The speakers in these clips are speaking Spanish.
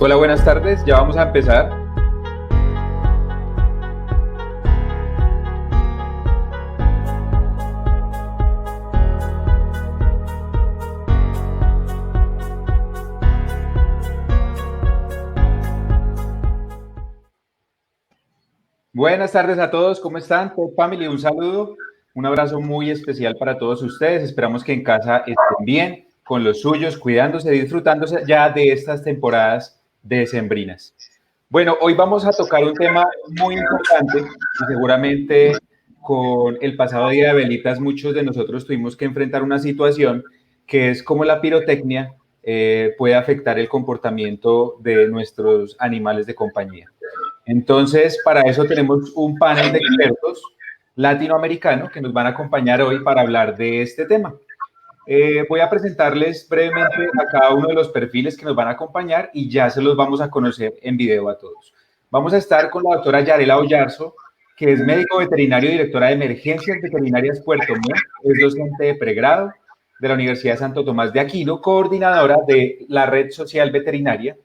Hola, buenas tardes. Ya vamos a empezar. Buenas tardes a todos. ¿Cómo están? Top Family, un saludo. Un abrazo muy especial para todos ustedes. Esperamos que en casa estén bien, con los suyos, cuidándose, disfrutándose ya de estas temporadas decembrinas. Bueno, hoy vamos a tocar un tema muy importante y seguramente con el pasado día de velitas muchos de nosotros tuvimos que enfrentar una situación que es cómo la pirotecnia puede afectar el comportamiento de nuestros animales de compañía. Entonces, para eso tenemos un panel de expertos latinoamericanos que nos van a acompañar hoy para hablar de este tema. Voy a presentarles brevemente a cada uno de los perfiles que nos van a acompañar y ya se los vamos a conocer en video a todos. Vamos a estar con la doctora Yarela Ollarzo, que es médico veterinario y directora de Emergencias Veterinarias Puerto Montt, es docente de pregrado de la Universidad Santo Tomás de Aquino, coordinadora de la Red Social Veterinaria,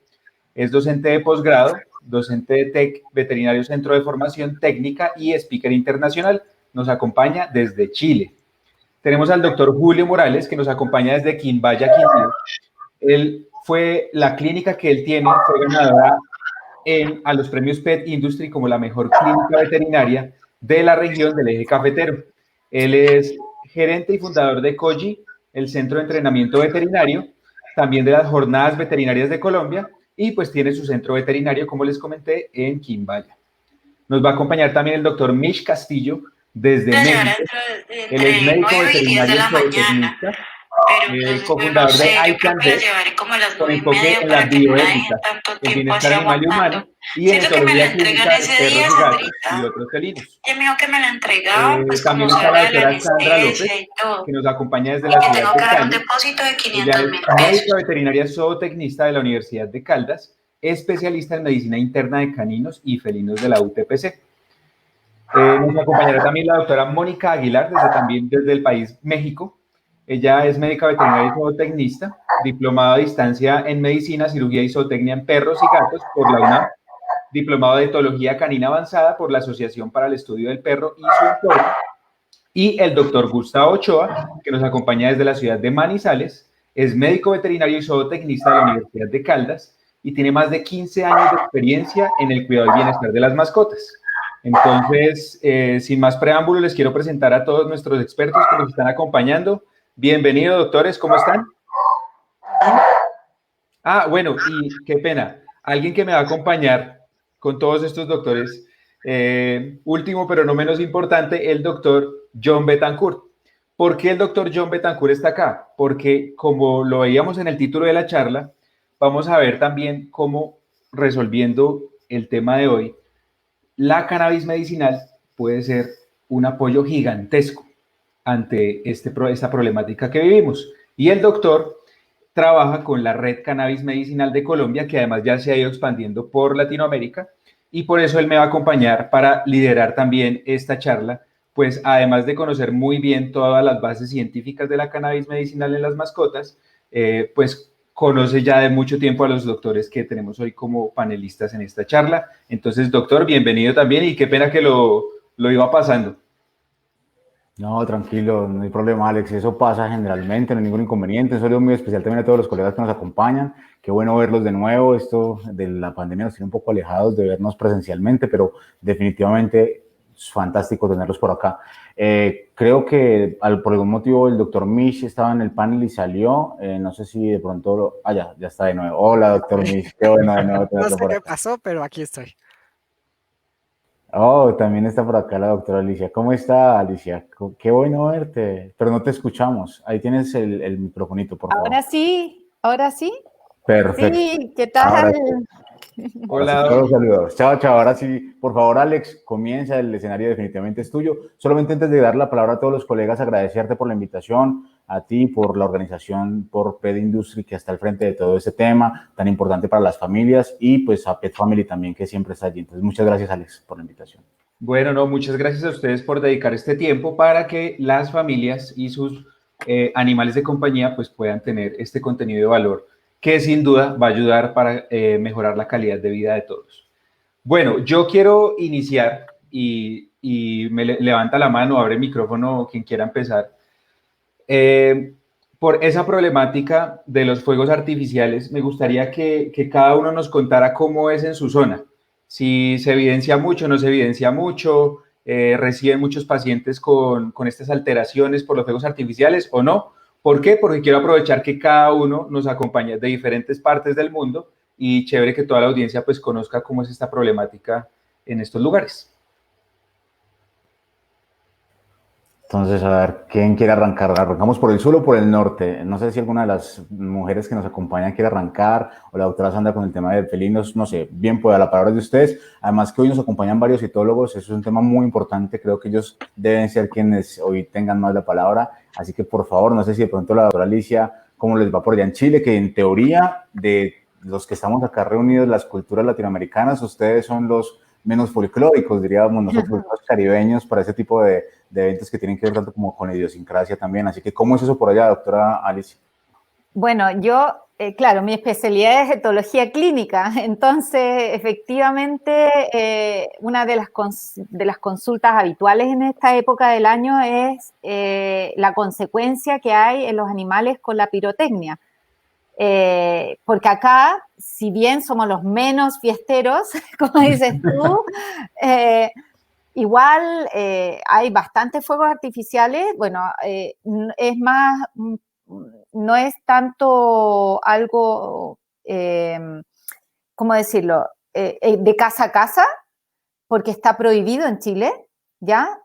es docente de posgrado, docente de TEC, veterinario Centro de Formación Técnica y speaker internacional. Nos acompaña desde Chile. Tenemos al doctor Julio Morales, que nos acompaña desde Quimbaya, Quindío. La clínica que él tiene fue ganadora a los premios Pet Industry como la mejor clínica veterinaria de la región del eje cafetero. Él es gerente y fundador de COGI, el Centro de Entrenamiento Veterinario, también de las Jornadas Veterinarias de Colombia, y pues tiene su centro veterinario, como les comenté, en Quimbaya. Nos va a acompañar también el doctor Mish Castillo, desde México. Él es médico veterinario zootecnista, cofundador de iCanVet, con enfoque en la bioética, el bienestar animal y humano, y en etología clínica de perros y gatos y otros felinos. También está la doctora Sandra López, que nos acompaña desde la ciudad de Cali. Ella es médica veterinaria zootecnista de la Universidad de Caldas, especialista en medicina interna de caninos y felinos de la UTPC. Nos acompañará también la doctora Mónica Aguilar, también desde el país México. Ella es médica veterinaria y zootecnista, diplomada a distancia en medicina, cirugía y zootecnia en perros y gatos por la UNAM, diplomado de etología canina avanzada por la Asociación para el Estudio del Perro y su entorno, y el doctor Gustavo Ochoa, que nos acompaña desde la ciudad de Manizales, es médico veterinario y zootecnista de la Universidad de Caldas y tiene más de 15 años de experiencia en el cuidado y bienestar de las mascotas. Entonces, sin más preámbulos, les quiero presentar a todos nuestros expertos que nos están acompañando. Bienvenidos, doctores, ¿cómo están? Bueno, y qué pena, alguien que me va a acompañar con todos estos doctores, último pero no menos importante, el doctor John Betancourt. ¿Por qué el doctor John Betancourt está acá? Porque como lo veíamos en el título de la charla, vamos a ver también cómo, resolviendo el tema de hoy, la cannabis puede ser un apoyo gigantesco ante esta problemática que vivimos. Y el doctor trabaja con la Red Cannabis Medicinal de Colombia, que además ya se ha ido expandiendo por Latinoamérica, y por eso él me va a acompañar para liderar también esta charla, pues además de conocer muy bien todas las bases científicas de la cannabis medicinal en las mascotas, pues conoce ya de mucho tiempo a los doctores que tenemos hoy como panelistas en esta charla. Entonces, doctor, bienvenido también y qué pena que lo iba pasando. No, tranquilo, no hay problema, Alex. Eso pasa generalmente, no hay ningún inconveniente. Un saludo muy especial también a todos los colegas que nos acompañan. Qué bueno verlos de nuevo. Esto de la pandemia nos tiene un poco alejados de vernos presencialmente, pero definitivamente es fantástico tenerlos por acá. Creo que por algún motivo el doctor Mish estaba en el panel y salió. No sé si de pronto... ya está de nuevo. Hola, doctor Mish. Qué bueno de nuevo tenerlo no sé qué pasó, pero aquí estoy. Oh, también está por acá la doctora Alicia. ¿Cómo está, Alicia? Qué bueno verte, pero no te escuchamos. Ahí tienes el microfonito, por favor. Ahora sí. Perfecto. Sí, ¿qué tal? Hola. Todos saludos. Chao, chao. Ahora sí, por favor, Alex, comienza. El escenario definitivamente es tuyo. Solamente antes de dar la palabra a todos los colegas, agradecerte por la invitación, a ti por la organización, por Pet Industry, que está al frente de todo este tema tan importante para las familias, y pues a Pet Family también, que siempre está allí. Entonces, muchas gracias, Alex, por la invitación. Bueno, no, muchas gracias a ustedes por dedicar este tiempo para que las familias y sus animales de compañía pues puedan tener este contenido de valor que sin duda va a ayudar para mejorar la calidad de vida de todos. Bueno, yo quiero iniciar y levanta la mano, abre el micrófono quien quiera empezar. Por esa problemática de los fuegos artificiales, me gustaría que cada uno nos contara cómo es en su zona. Si se evidencia mucho, no se evidencia mucho, reciben muchos pacientes con estas alteraciones por los fuegos artificiales o no. ¿Por qué? Porque quiero aprovechar que cada uno nos acompaña de diferentes partes del mundo y chévere que toda la audiencia pues conozca cómo es esta problemática en estos lugares. Entonces, a ver, ¿quién quiere arrancar? ¿Arrancamos por el sur o por el norte? No sé si alguna de las mujeres que nos acompañan quiere arrancar o la doctora Sandra con el tema de felinos, no sé, bien pueda, la palabra es de ustedes. Además que hoy nos acompañan varios citólogos, eso es un tema muy importante, creo que ellos deben ser quienes hoy tengan más la palabra, así que por favor, no sé si de pronto la doctora Alicia, cómo les va por allá en Chile, que en teoría de los que estamos acá reunidos, las culturas latinoamericanas, ustedes son los menos folclóricos, diríamos nosotros, los caribeños, para ese tipo de eventos que tienen que ver tanto como con la idiosincrasia también. Así que, ¿cómo es eso por allá, doctora Alicia? Bueno, yo, claro, mi especialidad es etología clínica, entonces efectivamente una de las consultas habituales en esta época del año es la consecuencia que hay en los animales con la pirotecnia. Porque acá, si bien somos los menos fiesteros, como dices tú, igual hay bastantes fuegos artificiales. Bueno, es más, no es tanto algo, ¿cómo decirlo?, de casa a casa, porque está prohibido en Chile, ¿ya?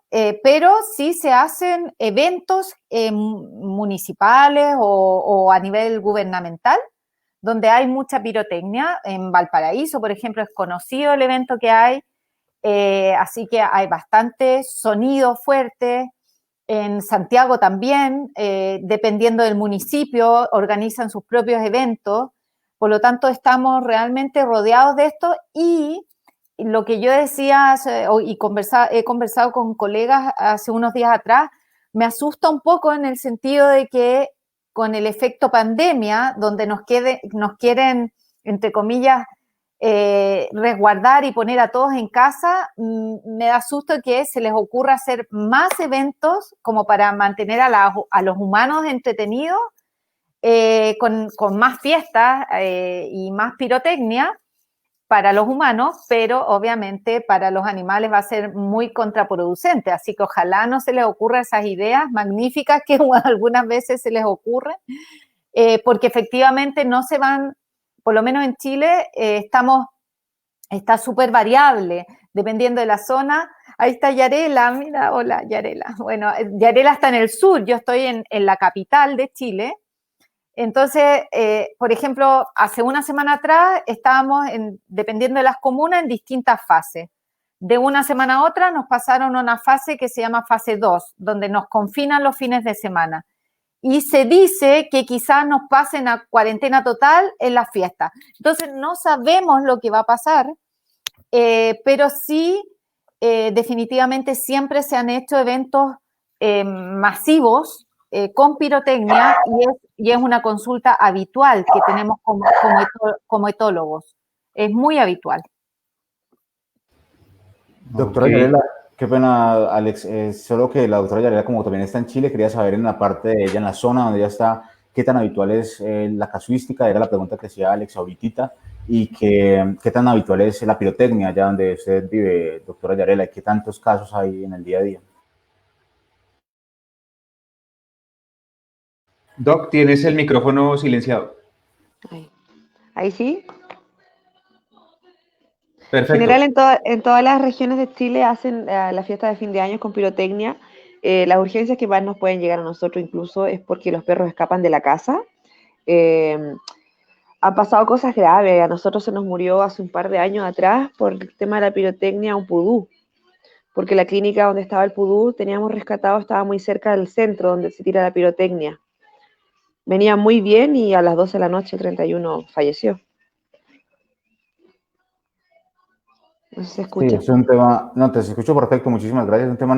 Pero sí se hacen eventos municipales o a nivel gubernamental, donde hay mucha pirotecnia. En Valparaíso, por ejemplo, es conocido el evento que hay, así que hay bastante sonido fuerte. En Santiago también, dependiendo del municipio, organizan sus propios eventos. Por lo tanto, estamos realmente rodeados de esto y lo que yo decía y he conversado con colegas hace unos días atrás, me asusta un poco en el sentido de que con el efecto pandemia, donde nos quieren, entre comillas, resguardar y poner a todos en casa, me da susto que se les ocurra hacer más eventos como para mantener a los humanos entretenidos, con más fiestas y más pirotecnia para los humanos, pero obviamente para los animales va a ser muy contraproducente, así que ojalá no se les ocurra esas ideas magníficas que algunas veces se les ocurren, porque efectivamente no se van, por lo menos en Chile, está súper variable, dependiendo de la zona. Ahí está Yarela, mira, hola Yarela. Bueno, Yarela está en el sur, yo estoy en la capital de Chile. Entonces, por ejemplo, hace una semana atrás estábamos, dependiendo de las comunas, en distintas fases. De una semana a otra nos pasaron a una fase que se llama fase 2, donde nos confinan los fines de semana. Y se dice que quizás nos pasen a cuarentena total en las fiestas. Entonces, no sabemos lo que va a pasar, pero sí, definitivamente siempre se han hecho eventos masivos con pirotecnia y es una consulta habitual que tenemos como etólogos. Es muy habitual. Doctora Yarela, qué pena, Alex, solo que la doctora Yarela, como también está en Chile, quería saber en la parte de ella, en la zona donde ella está, qué tan habitual es la casuística, era la pregunta que hacía Alex ahorita, y qué tan habitual es la pirotecnia allá donde usted vive, doctora Yarela, y qué tantos casos hay en el día a día. Doc, tienes el micrófono silenciado. Ahí sí. Perfecto. En general, en todas las regiones de Chile hacen la fiesta de fin de año con pirotecnia. Las urgencias que más nos pueden llegar a nosotros incluso es porque los perros escapan de la casa. Han pasado cosas graves. A nosotros se nos murió hace un par de años atrás por el tema de la pirotecnia un pudú, porque la clínica donde estaba el pudú teníamos rescatado, estaba muy cerca del centro donde se tira la pirotecnia. Venía muy bien y a las 12 de la noche, el 31, falleció. No sé si se escucha. Sí, es un tema, no, te escucho perfecto, muchísimas gracias. Es un tema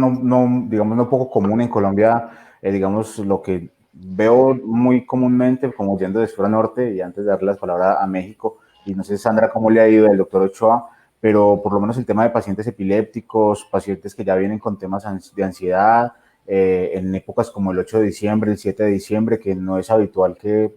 digamos, no poco común en Colombia, digamos, lo que veo muy comúnmente, como yendo de sur a norte, y antes de darle las palabras a México, y no sé, Sandra, cómo le ha ido el doctor Ochoa, pero por lo menos el tema de pacientes epilépticos, pacientes que ya vienen con temas de ansiedad, en épocas como el 8 de diciembre, el 7 de diciembre, que no es habitual que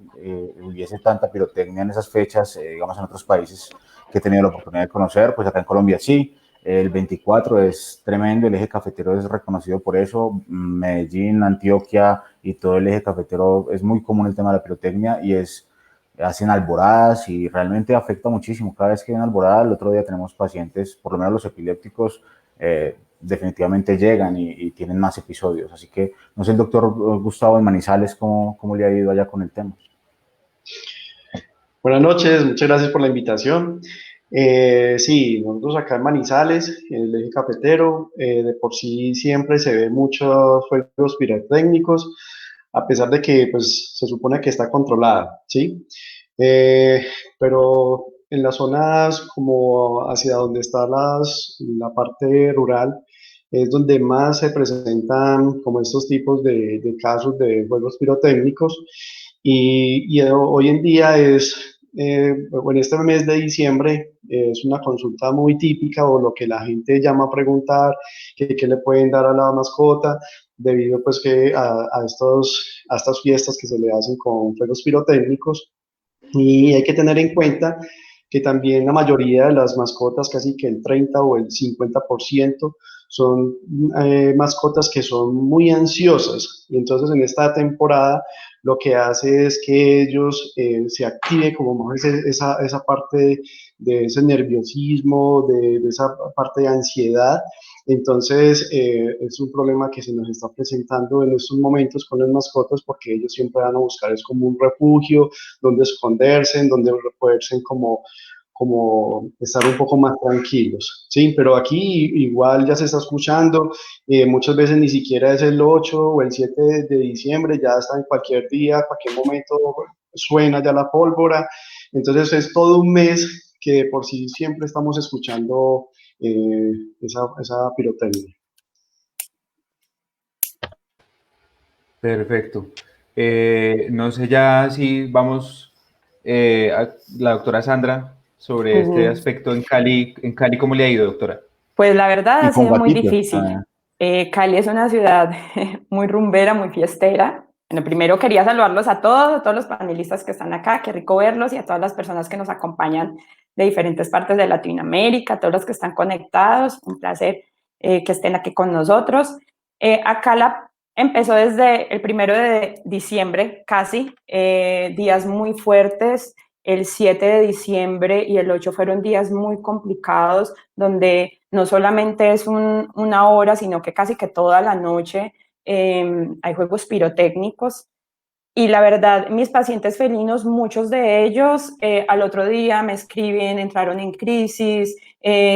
hubiese tanta pirotecnia en esas fechas, digamos en otros países que he tenido la oportunidad de conocer, pues acá en Colombia sí. El 24 es tremendo, el eje cafetero es reconocido por eso, Medellín, Antioquia y todo el eje cafetero es muy común el tema de la pirotecnia y hacen alboradas y realmente afecta muchísimo. Cada vez que hay una alborada, el otro día tenemos pacientes, por lo menos los epilépticos, definitivamente llegan y tienen más episodios. Así que no sé el doctor Gustavo en Manizales cómo le ha ido allá con el tema. Buenas noches, muchas gracias por la invitación. Sí, nosotros acá en Manizales, en el eje cafetero, de por sí siempre se ve muchos fuegos pirotécnicos, a pesar de que pues, se supone que está controlada, ¿sí? Pero en las zonas como hacia donde está la parte rural, es donde más se presentan como estos tipos de casos de juegos pirotécnicos y hoy en día o en este mes de diciembre, es una consulta muy típica o lo que la gente llama a preguntar, qué le pueden dar a la mascota, debido pues que a estas fiestas que se le hacen con fuegos pirotécnicos. Y hay que tener en cuenta que también la mayoría de las mascotas, casi que el 30 o el 50%, son mascotas que son muy ansiosas. Y entonces en esta temporada lo que hace es que ellos se active como más esa parte de ese nerviosismo, de esa parte de ansiedad. Entonces, es un problema que se nos está presentando en estos momentos con las mascotas porque ellos siempre van a buscar, es como un refugio, donde esconderse, en donde poderse como estar un poco más tranquilos, ¿sí? Pero aquí igual ya se está escuchando, muchas veces ni siquiera es el 8 o el 7 de diciembre, ya está en cualquier día, cualquier momento suena ya la pólvora, entonces es todo un mes que de por sí siempre estamos escuchando esa pirotecnia. Perfecto. No sé ya si vamos a la doctora Sandra sobre este Ujú. aspecto en Cali. En Cali, ¿cómo le ha ido, doctora? Pues la verdad Y ha con sido muy gatitos. difícil. Cali es una ciudad muy rumbera, muy fiestera. Bueno, primero quería saludarlos a todos los panelistas que están acá, qué rico verlos, y a todas las personas que nos acompañan de diferentes partes de Latinoamérica, todos los que están conectados, un placer que estén aquí con nosotros. Acá empezó desde el 1 de diciembre, casi, días muy fuertes. El 7 de diciembre y el 8 fueron días muy complicados, donde no solamente es una hora, sino que casi que toda la noche hay juegos pirotécnicos. Y la verdad, mis pacientes felinos, muchos de ellos al otro día me escriben, entraron en crisis,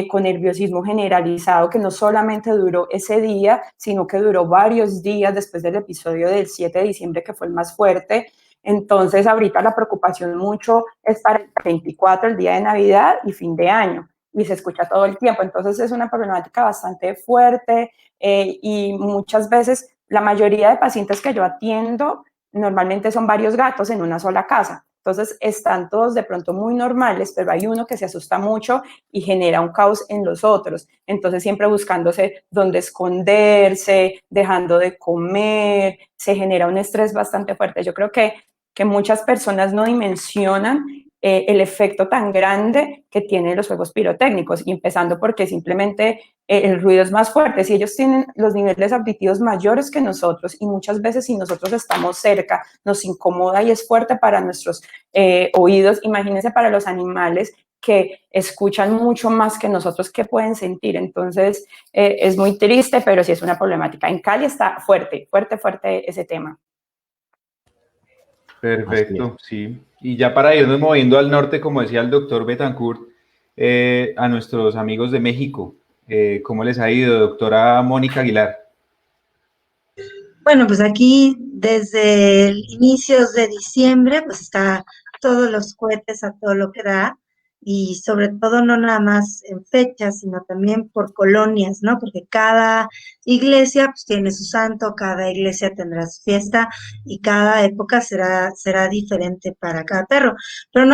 con nerviosismo generalizado, que no solamente duró ese día, sino que duró varios días después del episodio del 7 de diciembre, que fue el más fuerte. Entonces, ahorita la preocupación mucho es para el 24, el día de Navidad y fin de año, y se escucha todo el tiempo. Entonces, es una problemática bastante fuerte y muchas veces la mayoría de pacientes que yo atiendo normalmente son varios gatos en una sola casa. Entonces están todos de pronto muy normales, pero hay uno que se asusta mucho y genera un caos en los otros. Entonces siempre buscándose dónde esconderse, dejando de comer, se genera un estrés bastante fuerte. Yo creo que muchas personas no dimensionan el efecto tan grande que tienen los juegos pirotécnicos, y empezando porque simplemente el ruido es más fuerte. Si ellos tienen los niveles auditivos mayores que nosotros, y muchas veces si nosotros estamos cerca, nos incomoda y es fuerte para nuestros oídos, imagínense para los animales que escuchan mucho más que nosotros, que pueden sentir. Entonces, es muy triste, pero sí es una problemática. En Cali está fuerte, fuerte, fuerte ese tema. Perfecto, sí. Y ya para irnos moviendo al norte, como decía el doctor Betancourt, a nuestros amigos de México, ¿cómo les ha ido, doctora Mónica Aguilar? Bueno, pues aquí desde el inicios de diciembre, pues está todos los cohetes a todo lo que da. y sobre todo no nada más en fechas, sino también por colonias, ¿no? Porque cada iglesia pues tiene su santo, cada iglesia tendrá su fiesta y cada época será diferente para cada perro. Pero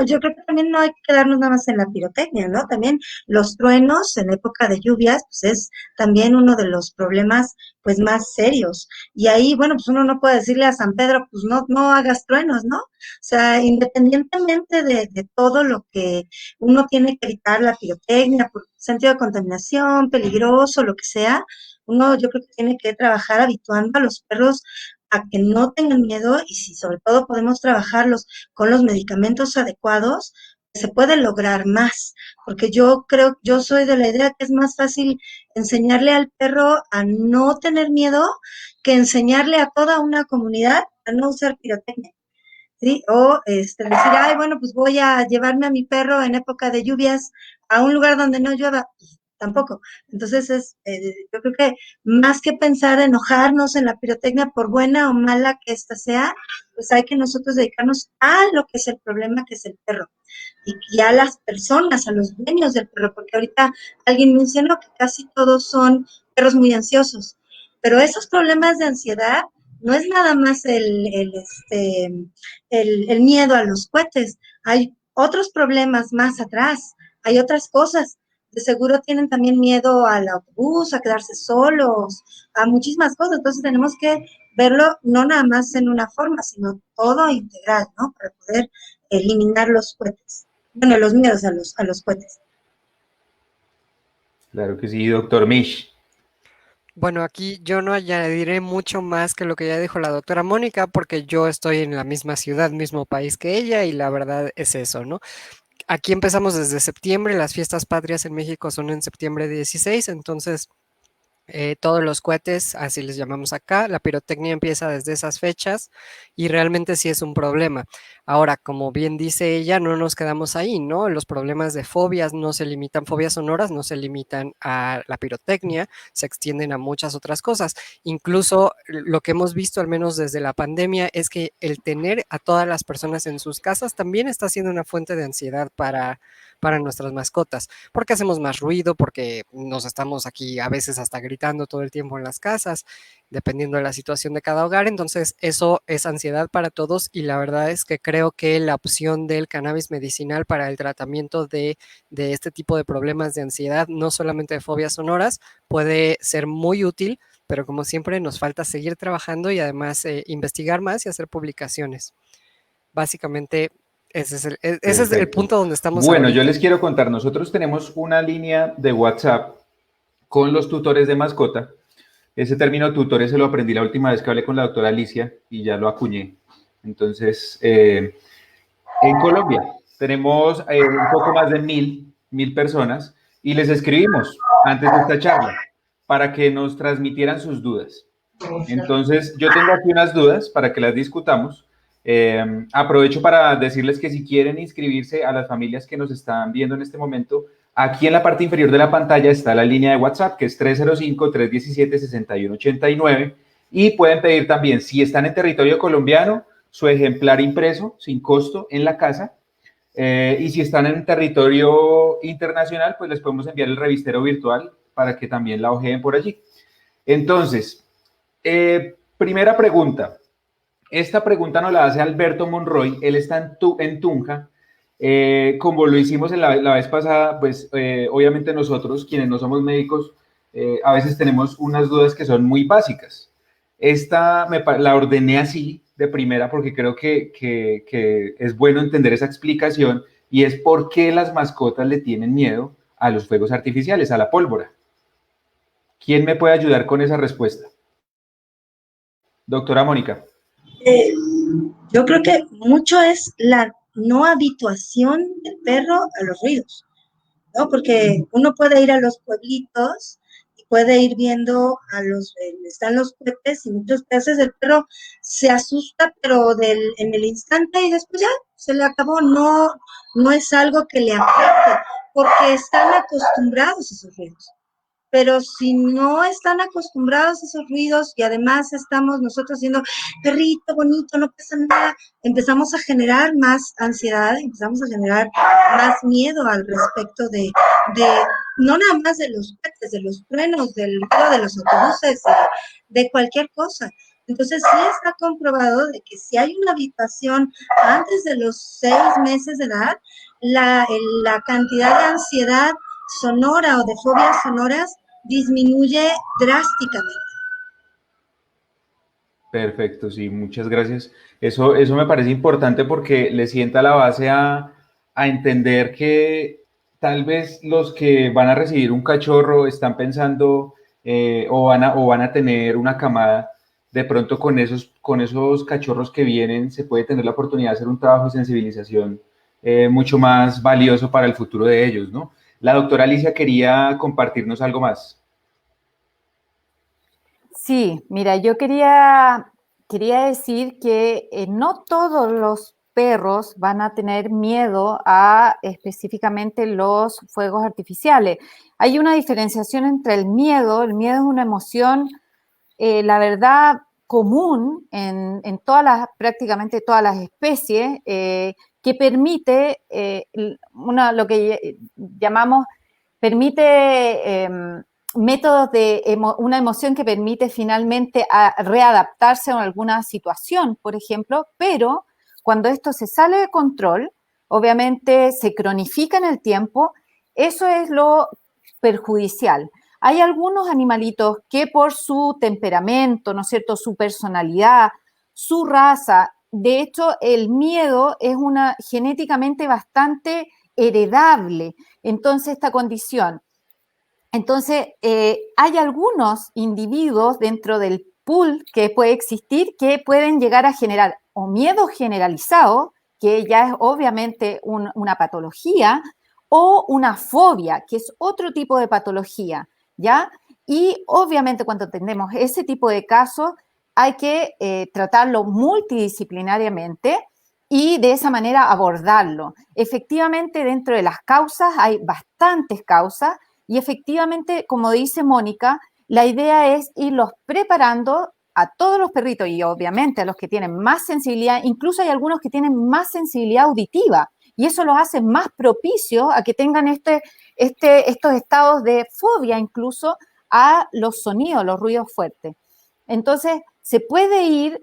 yo creo que también no hay que quedarnos nada más en la pirotecnia, ¿no? También los truenos en época de lluvias, pues es también uno de los problemas pues más serios. Y ahí, bueno, pues uno no puede decirle a San Pedro, pues no hagas truenos, ¿no? O sea, independientemente de todo lo que uno tiene que evitar, la pirotecnia, por sentido de contaminación, peligroso, lo que sea, uno yo creo que tiene que trabajar habituando a los perros a que no tengan miedo y si sobre todo podemos trabajarlos con los medicamentos adecuados, se puede lograr más, porque yo soy de la idea que es más fácil enseñarle al perro a no tener miedo que enseñarle a toda una comunidad a no usar pirotecnia. ¿Sí? O decir, ay, bueno, pues voy a llevarme a mi perro en época de lluvias a un lugar donde no llueva, pues, tampoco. Entonces, yo creo que más que pensar enojarnos en la pirotecnia, por buena o mala que ésta sea, pues hay que nosotros dedicarnos a lo que es el problema, que es el perro. Y a las personas, a los dueños del perro, porque ahorita alguien mencionó que casi todos son perros muy ansiosos, pero esos problemas de ansiedad no es nada más el miedo a los cohetes, hay otros problemas más atrás, hay otras cosas. De seguro tienen también miedo al autobús, a quedarse solos, a muchísimas cosas. Entonces tenemos que verlo no nada más en una forma, sino todo integral, ¿no? Para poder eliminar los cohetes. Bueno, los miedos a los cohetes. Claro que sí, doctor Mish. Bueno, aquí yo no añadiré mucho más que lo que ya dijo la doctora Mónica, porque yo estoy en la misma ciudad, mismo país que ella, y la verdad es eso, ¿no? Aquí empezamos desde septiembre, las fiestas patrias en México son en septiembre 16, entonces todos los cohetes, así les llamamos acá, la pirotecnia empieza desde esas fechas y realmente sí es un problema. Ahora, como bien dice ella, no nos quedamos ahí, ¿no? Los problemas de fobias no se limitan, fobias sonoras no se limitan a la pirotecnia, se extienden a muchas otras cosas. Incluso lo que hemos visto, al menos desde la pandemia, es que el tener a todas las personas en sus casas también está siendo una fuente de ansiedad para nuestras mascotas, porque hacemos más ruido, porque nos estamos aquí a veces hasta gritando todo el tiempo en las casas, dependiendo de la situación de cada hogar. Entonces, eso es ansiedad para todos y la verdad es que creo que la opción del cannabis medicinal para el tratamiento de este tipo de problemas de ansiedad, no solamente de fobias sonoras, puede ser muy útil, pero como siempre nos falta seguir trabajando y además investigar más y hacer publicaciones. Básicamente, ese es el Perfecto. punto donde estamos Bueno, yo ahorita. les quiero contar, nosotros tenemos una línea de WhatsApp con los tutores de mascota. Ese término tutores se lo aprendí la última vez que hablé con la doctora Alicia y ya lo acuñé. Entonces, en Colombia tenemos un poco más de 1000 personas y les escribimos antes de esta charla para que nos transmitieran sus dudas. Entonces, yo tengo aquí unas dudas para que las discutamos. Aprovecho para decirles que si quieren inscribirse a las familias que nos están viendo en este momento, aquí en la parte inferior de la pantalla está la línea de WhatsApp, que es 305-317-6189, y pueden pedir también, si están en territorio colombiano, su ejemplar impreso, sin costo, en la casa, y si están en territorio internacional, pues les podemos enviar el revistero virtual para que también la hojeen por allí. Entonces, primera pregunta. Esta pregunta nos la hace Alberto Monroy. Él está en Tunja. Como lo hicimos la vez pasada, pues obviamente nosotros, quienes no somos médicos, a veces tenemos unas dudas que son muy básicas. Esta la ordené así de primera porque creo que es bueno entender esa explicación y es por qué las mascotas le tienen miedo a los fuegos artificiales, a la pólvora. ¿Quién me puede ayudar con esa respuesta? Doctora Mónica. Yo creo que mucho es la no habituación del perro a los ruidos, ¿no? Porque uno puede ir a los pueblitos y puede ir viendo están los cohetes y muchas veces el perro se asusta, pero en el instante y después ya se le acabó, no es algo que le afecte, porque están acostumbrados a esos ruidos. pero si no están acostumbrados a esos ruidos y además estamos nosotros diciendo, perrito, bonito, no pasa nada, empezamos a generar más ansiedad, empezamos a generar más miedo al respecto de no nada más de los cohetes, de los truenos, del ruido de los autobuses, de cualquier cosa. Entonces sí está comprobado de que si hay una habitación antes de los 6 meses de edad, la cantidad de ansiedad sonora o de fobias sonoras disminuye drásticamente. Perfecto, sí, muchas gracias. Eso me parece importante porque le sienta la base a entender que tal vez los que van a recibir un cachorro están pensando o van a tener una camada. De pronto con esos cachorros que vienen se puede tener la oportunidad de hacer un trabajo de sensibilización mucho más valioso para el futuro de ellos, ¿no? La doctora Alicia quería compartirnos algo más. Sí, mira, yo quería decir que no todos los perros van a tener miedo a específicamente los fuegos artificiales. Hay una diferenciación entre el miedo es una emoción, la verdad, común en prácticamente todas las especies, que permite lo que llamamos, permite métodos de una emoción que permite finalmente readaptarse a alguna situación, por ejemplo, pero cuando esto se sale de control, obviamente se cronifica en el tiempo, eso es lo perjudicial. Hay algunos animalitos que por su temperamento, ¿no es cierto?, su personalidad, su raza, de hecho, el miedo es genéticamente bastante heredable. Entonces, esta condición. Entonces, hay algunos individuos dentro del pool que puede existir que pueden llegar a generar o miedo generalizado, que ya es obviamente una patología, o una fobia, que es otro tipo de patología, ¿ya? Y obviamente cuando tenemos ese tipo de casos, hay que tratarlo multidisciplinariamente y de esa manera abordarlo. Efectivamente, dentro de las causas hay bastantes causas y efectivamente, como dice Mónica, la idea es irlos preparando a todos los perritos y obviamente a los que tienen más sensibilidad, incluso hay algunos que tienen más sensibilidad auditiva y eso los hace más propicios a que tengan estos estados de fobia incluso a los sonidos, los ruidos fuertes. Entonces, se puede ir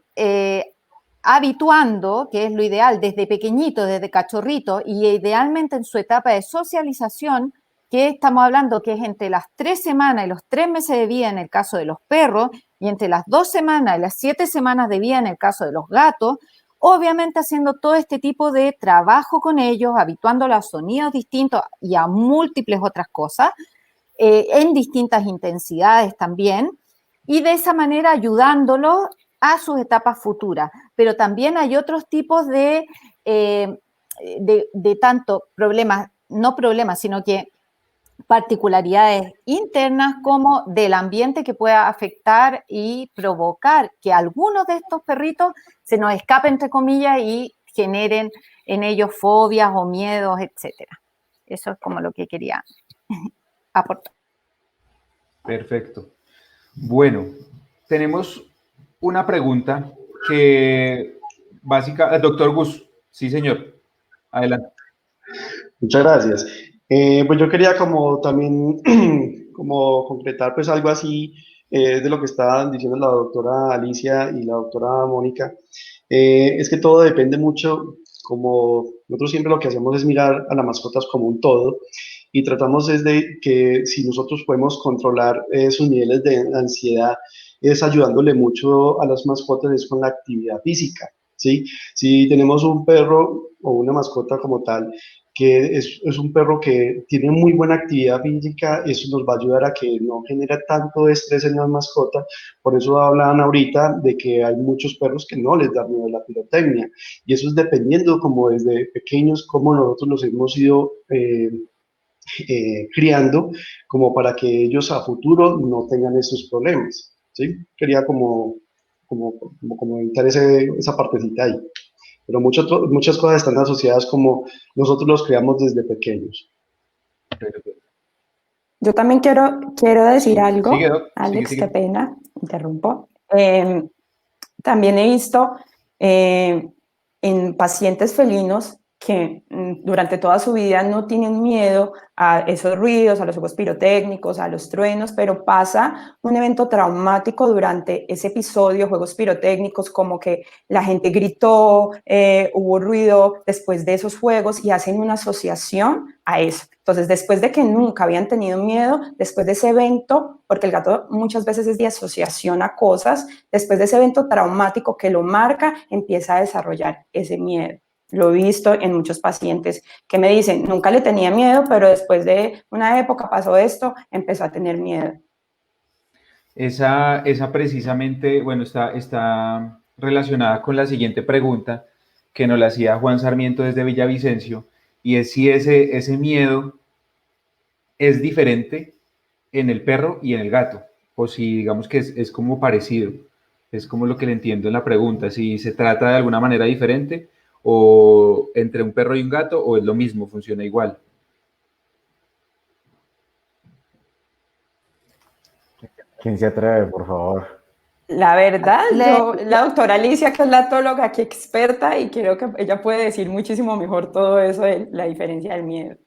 habituando, que es lo ideal, desde pequeñito, desde cachorrito, y idealmente en su etapa de socialización, que estamos hablando que es entre las 3 semanas y los 3 meses de vida en el caso de los perros, y entre las 2 semanas y las 7 semanas de vida en el caso de los gatos, obviamente haciendo todo este tipo de trabajo con ellos, habituándolos a sonidos distintos y a múltiples otras cosas, en distintas intensidades también, y de esa manera ayudándolos a sus etapas futuras. Pero también hay otros tipos de tanto problemas, no problemas, sino que particularidades internas como del ambiente que pueda afectar y provocar que algunos de estos perritos se nos escapen, entre comillas, y generen en ellos fobias o miedos, etcétera. Eso es como lo que quería aportar. Perfecto. Bueno, tenemos una pregunta que doctor Gus, sí señor, adelante. Muchas gracias. Pues yo quería como también como concretar pues algo así de lo que estaban diciendo la doctora Alicia y la doctora Mónica. Es que todo depende mucho, como nosotros siempre lo que hacemos es mirar a las mascotas como un todo y tratamos es de que si nosotros podemos controlar sus niveles de ansiedad, es ayudándole mucho a las mascotas es con la actividad física, ¿sí? Si tenemos un perro o una mascota como tal, que es un perro que tiene muy buena actividad física, eso nos va a ayudar a que no genere tanto estrés en las mascotas. Por eso hablaban ahorita de que hay muchos perros que no les da miedo la pirotecnia, y eso es dependiendo como desde pequeños, como nosotros los hemos ido criando, como para que ellos a futuro no tengan esos problemas, ¿sí? Quería como comentar esa partecita ahí. Pero muchas cosas están asociadas como nosotros los creamos desde pequeños. Yo también quiero decir algo, Sigue, Doc. Alex, Sigue. qué pena, interrumpo. También he visto en pacientes felinos que durante toda su vida no tienen miedo a esos ruidos, a los juegos pirotécnicos, a los truenos, pero pasa un evento traumático durante ese episodio, juegos pirotécnicos, como que la gente gritó, hubo ruido después de esos juegos y hacen una asociación a eso. Entonces, después de que nunca habían tenido miedo, después de ese evento, porque el gato muchas veces es de asociación a cosas, después de ese evento traumático que lo marca, empieza a desarrollar ese miedo. Lo he visto en muchos pacientes que me dicen, nunca le tenía miedo, pero después de una época pasó esto, empezó a tener miedo. Esa precisamente, bueno, está relacionada con la siguiente pregunta que nos la hacía Juan Sarmiento desde Villavicencio, y es si ese miedo es diferente en el perro y en el gato, o si digamos que es como parecido, es como lo que le entiendo en la pregunta, si se trata de alguna manera diferente, o entre un perro y un gato, o es lo mismo, funciona igual. ¿Quién se atreve, por favor? La verdad, la doctora Alicia, que es la etóloga aquí experta, y creo que ella puede decir muchísimo mejor todo eso de la diferencia del miedo.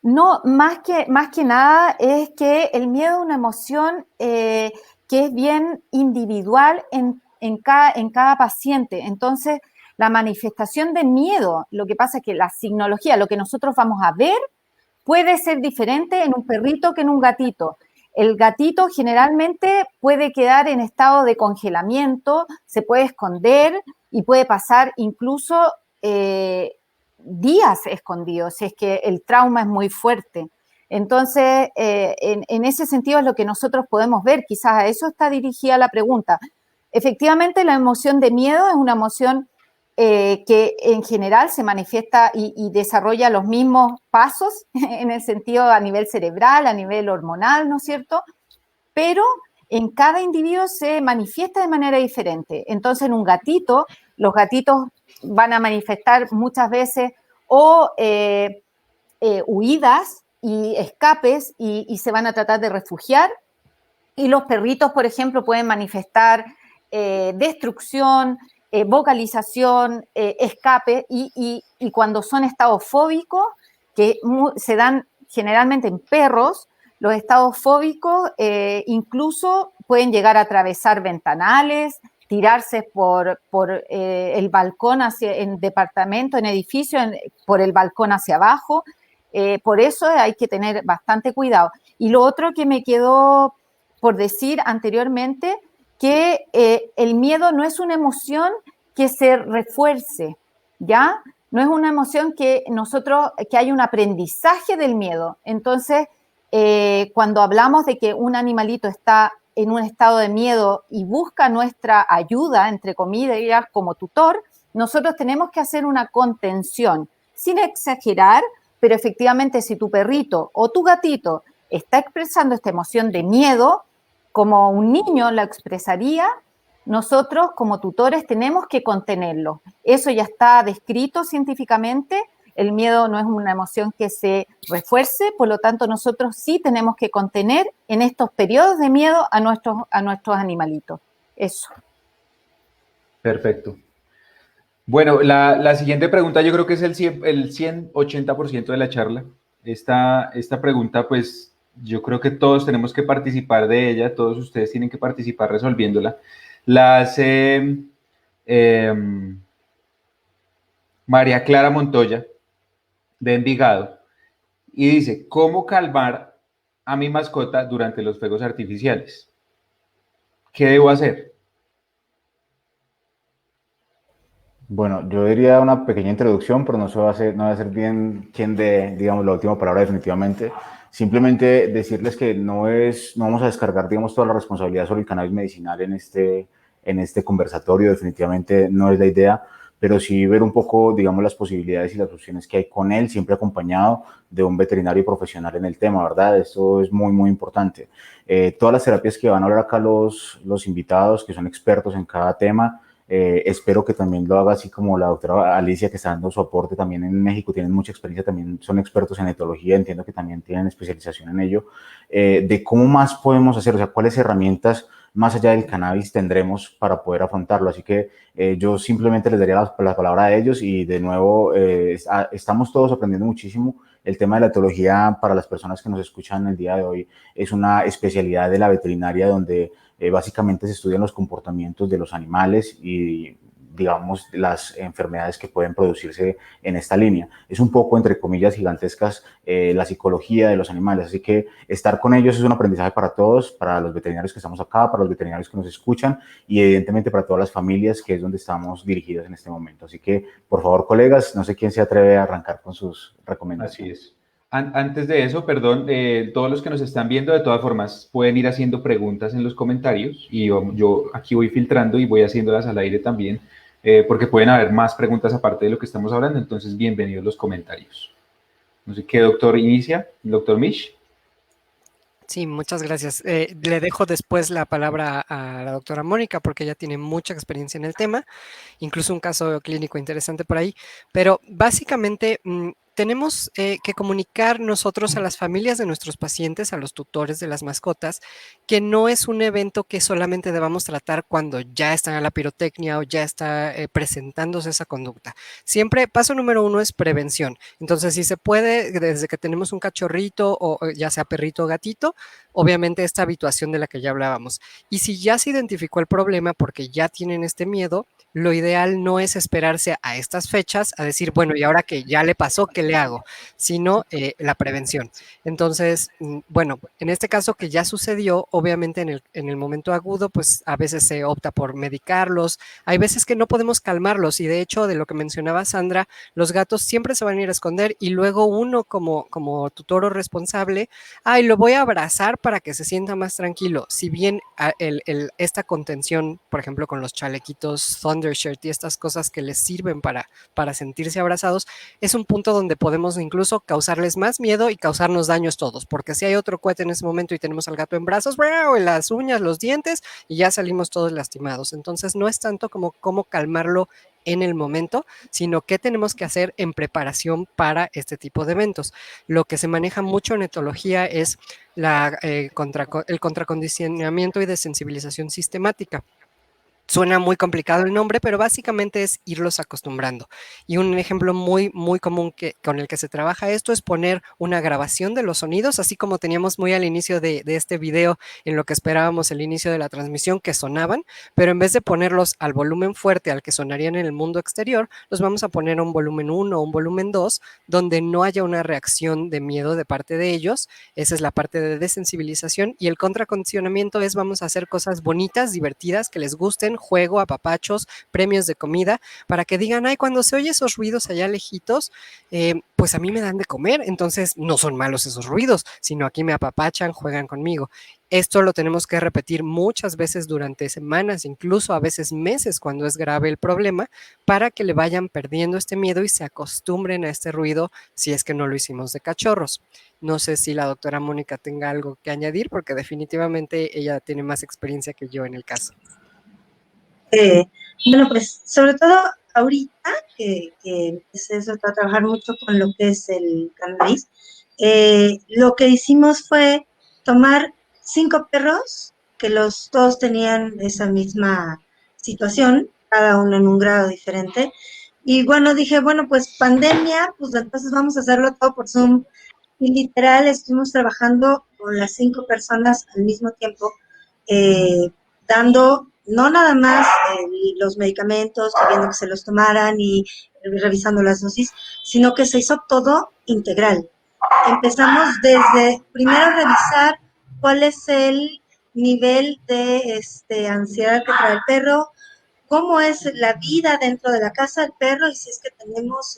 No, más que nada es que el miedo es una emoción que es bien individual en cada paciente. Entonces, la manifestación de miedo, lo que pasa es que la signología, lo que nosotros vamos a ver, puede ser diferente en un perrito que en un gatito. El gatito generalmente puede quedar en estado de congelamiento, se puede esconder y puede pasar incluso días escondidos, si es que el trauma es muy fuerte. Entonces, en ese sentido es lo que nosotros podemos ver, quizás a eso está dirigida la pregunta. Efectivamente, la emoción de miedo es una emoción que en general se manifiesta y desarrolla los mismos pasos en el sentido a nivel cerebral, a nivel hormonal, ¿no es cierto? Pero en cada individuo se manifiesta de manera diferente. Entonces, en un gatito, los gatitos van a manifestar muchas veces o huidas y escapes y se van a tratar de refugiar. Y los perritos, por ejemplo, pueden manifestar destrucción, vocalización, escape, y cuando son estados fóbicos, que se dan generalmente en perros, los estados fóbicos incluso pueden llegar a atravesar ventanales, tirarse por el balcón en departamento, en edificio, por el balcón hacia abajo. Por eso hay que tener bastante cuidado. Y lo otro que me quedó por decir anteriormente, que el miedo no es una emoción que se refuerce, ¿ya? No es una emoción que hay un aprendizaje del miedo. Entonces, cuando hablamos de que un animalito está en un estado de miedo y busca nuestra ayuda, entre comillas, como tutor, nosotros tenemos que hacer una contención, sin exagerar, pero efectivamente si tu perrito o tu gatito está expresando esta emoción de miedo, como un niño la expresaría, nosotros como tutores tenemos que contenerlo. Eso ya está descrito científicamente. El miedo no es una emoción que se refuerce, por lo tanto nosotros sí tenemos que contener en estos periodos de miedo a nuestros animalitos. Eso. Perfecto. Bueno, la siguiente pregunta yo creo que es el 180% de la charla. Esta pregunta, pues, yo creo que todos tenemos que participar de ella, todos ustedes tienen que participar resolviéndola. La hace María Clara Montoya, de Envigado, y dice, ¿cómo calmar a mi mascota durante los fuegos artificiales? ¿Qué debo hacer? Bueno, yo diría una pequeña introducción, pero no va a ser bien quien dé, digamos, la última palabra definitivamente. Simplemente decirles que no vamos a descargar, digamos, toda la responsabilidad sobre el cannabis medicinal en este conversatorio, definitivamente no es la idea, pero sí ver un poco, digamos, las posibilidades y las opciones que hay con él, siempre acompañado de un veterinario profesional en el tema, ¿verdad? Esto es muy, muy importante. Todas las terapias que van a hablar acá los invitados, que son expertos en cada tema, Espero que también lo haga así como la doctora Alicia, que está dando su aporte también en México, tienen mucha experiencia, también son expertos en etología, entiendo que también tienen especialización en ello, de cómo más podemos hacer, o sea, cuáles herramientas más allá del cannabis tendremos para poder afrontarlo. Así que yo simplemente les daría la palabra a ellos y de nuevo estamos todos aprendiendo muchísimo. El tema de la etología para las personas que nos escuchan el día de hoy es una especialidad de la veterinaria donde básicamente se estudian los comportamientos de los animales y digamos las enfermedades que pueden producirse en esta línea. Es un poco, entre comillas gigantescas, la psicología de los animales, así que estar con ellos es un aprendizaje para todos, para los veterinarios que estamos acá, para los veterinarios que nos escuchan y evidentemente para todas las familias, que es donde estamos dirigidos en este momento. Así que, por favor, colegas, no sé quién se atreve a arrancar con sus recomendaciones. Así es. Antes de eso, perdón, todos los que nos están viendo, de todas formas, pueden ir haciendo preguntas en los comentarios y yo aquí voy filtrando y voy haciéndolas al aire también, porque pueden haber más preguntas aparte de lo que estamos hablando, entonces bienvenidos los comentarios. No sé qué doctor inicia, doctor Mish. Sí, muchas gracias. Le dejo después la palabra a la doctora Mónica porque ella tiene mucha experiencia en el tema, incluso un caso clínico interesante por ahí, pero básicamente tenemos que comunicar nosotros a las familias de nuestros pacientes, a los tutores de las mascotas, que no es un evento que solamente debamos tratar cuando ya están a la pirotecnia o ya está presentándose esa conducta. Siempre, paso número 1 es prevención. Entonces, si se puede, desde que tenemos un cachorrito o ya sea perrito o gatito, obviamente esta habituación de la que ya hablábamos. Y si ya se identificó el problema porque ya tienen este miedo, lo ideal no es esperarse a estas fechas a decir, bueno, y ahora que ya le pasó, ¿qué le hago? Sino la prevención. Entonces, bueno, en este caso que ya sucedió, obviamente en el momento agudo, pues a veces se opta por medicarlos. Hay veces que no podemos calmarlos y de hecho, de lo que mencionaba Sandra, los gatos siempre se van a ir a esconder y luego uno como tutor o responsable, ay, lo voy a abrazar para que se sienta más tranquilo. Si bien esta contención, por ejemplo, con los chalequitos Thundershirt y estas cosas que les sirven para sentirse abrazados, es un punto donde podemos incluso causarles más miedo y causarnos daños todos, porque si hay otro cohete en ese momento y tenemos al gato en brazos, en las uñas, los dientes, y ya salimos todos lastimados. Entonces no es tanto como cómo calmarlo en el momento, sino qué tenemos que hacer en preparación para este tipo de eventos. Lo que se maneja mucho en etología es el contracondicionamiento y desensibilización sistemática. Suena muy complicado el nombre, pero básicamente es irlos acostumbrando. Y un ejemplo muy, muy común con el que se trabaja esto es poner una grabación de los sonidos, así como teníamos muy al inicio de este video, en lo que esperábamos el inicio de la transmisión, que sonaban, pero en vez de ponerlos al volumen fuerte al que sonarían en el mundo exterior, los vamos a poner a un volumen 1 o un volumen 2, donde no haya una reacción de miedo de parte de ellos. Esa es la parte de desensibilización. Y el contracondicionamiento es vamos a hacer cosas bonitas, divertidas, que les gusten, juego, apapachos, premios de comida, para que digan, ay, cuando se oye esos ruidos allá lejitos, pues a mí me dan de comer, entonces no son malos esos ruidos, sino aquí me apapachan, juegan conmigo. Esto lo tenemos que repetir muchas veces durante semanas, incluso a veces meses cuando es grave el problema, para que le vayan perdiendo este miedo y se acostumbren a este ruido si es que no lo hicimos de cachorros. No sé si la doctora Mónica tenga algo que añadir, porque definitivamente ella tiene más experiencia que yo en el caso. Bueno, pues sobre todo ahorita que empecé a trabajar mucho con lo que es el cannabis, lo que hicimos fue tomar 5 perros que todos tenían esa misma situación, cada uno en un grado diferente. Y bueno, dije, bueno, pues pandemia, pues entonces vamos a hacerlo todo por Zoom. Y literal estuvimos trabajando con las 5 personas al mismo tiempo, dando no nada más los medicamentos, viendo que se los tomaran y revisando las dosis, sino que se hizo todo integral. Empezamos desde, primero revisar cuál es el nivel de ansiedad que trae el perro, cómo es la vida dentro de la casa del perro y si es que tenemos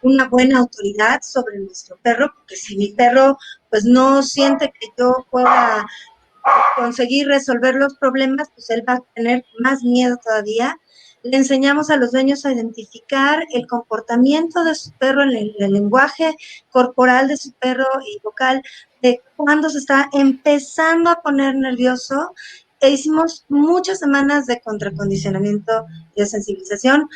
una buena autoridad sobre nuestro perro, porque si mi perro pues no siente que yo pueda conseguir resolver los problemas, pues él va a tener más miedo todavía. Le enseñamos a los dueños a identificar el comportamiento de su perro, el lenguaje corporal de su perro y vocal, de cuando se está empezando a poner nervioso hicimos muchas semanas de contracondicionamiento y de sensibilización.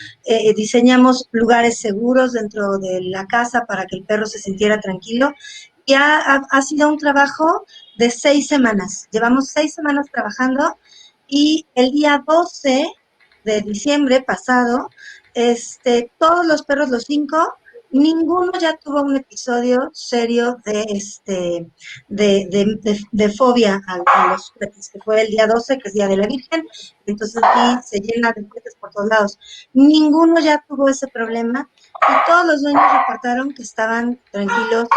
Diseñamos lugares seguros dentro de la casa para que el perro se sintiera tranquilo. Y ha sido un trabajo de 6 semanas. Llevamos 6 semanas trabajando y el día 12 de diciembre pasado, todos los perros, los 5, ninguno ya tuvo un episodio serio de fobia a los juguetes, que fue el día 12, que es Día de la Virgen. Entonces aquí se llena de juguetes por todos lados. Ninguno ya tuvo ese problema y todos los dueños reportaron que estaban tranquilos.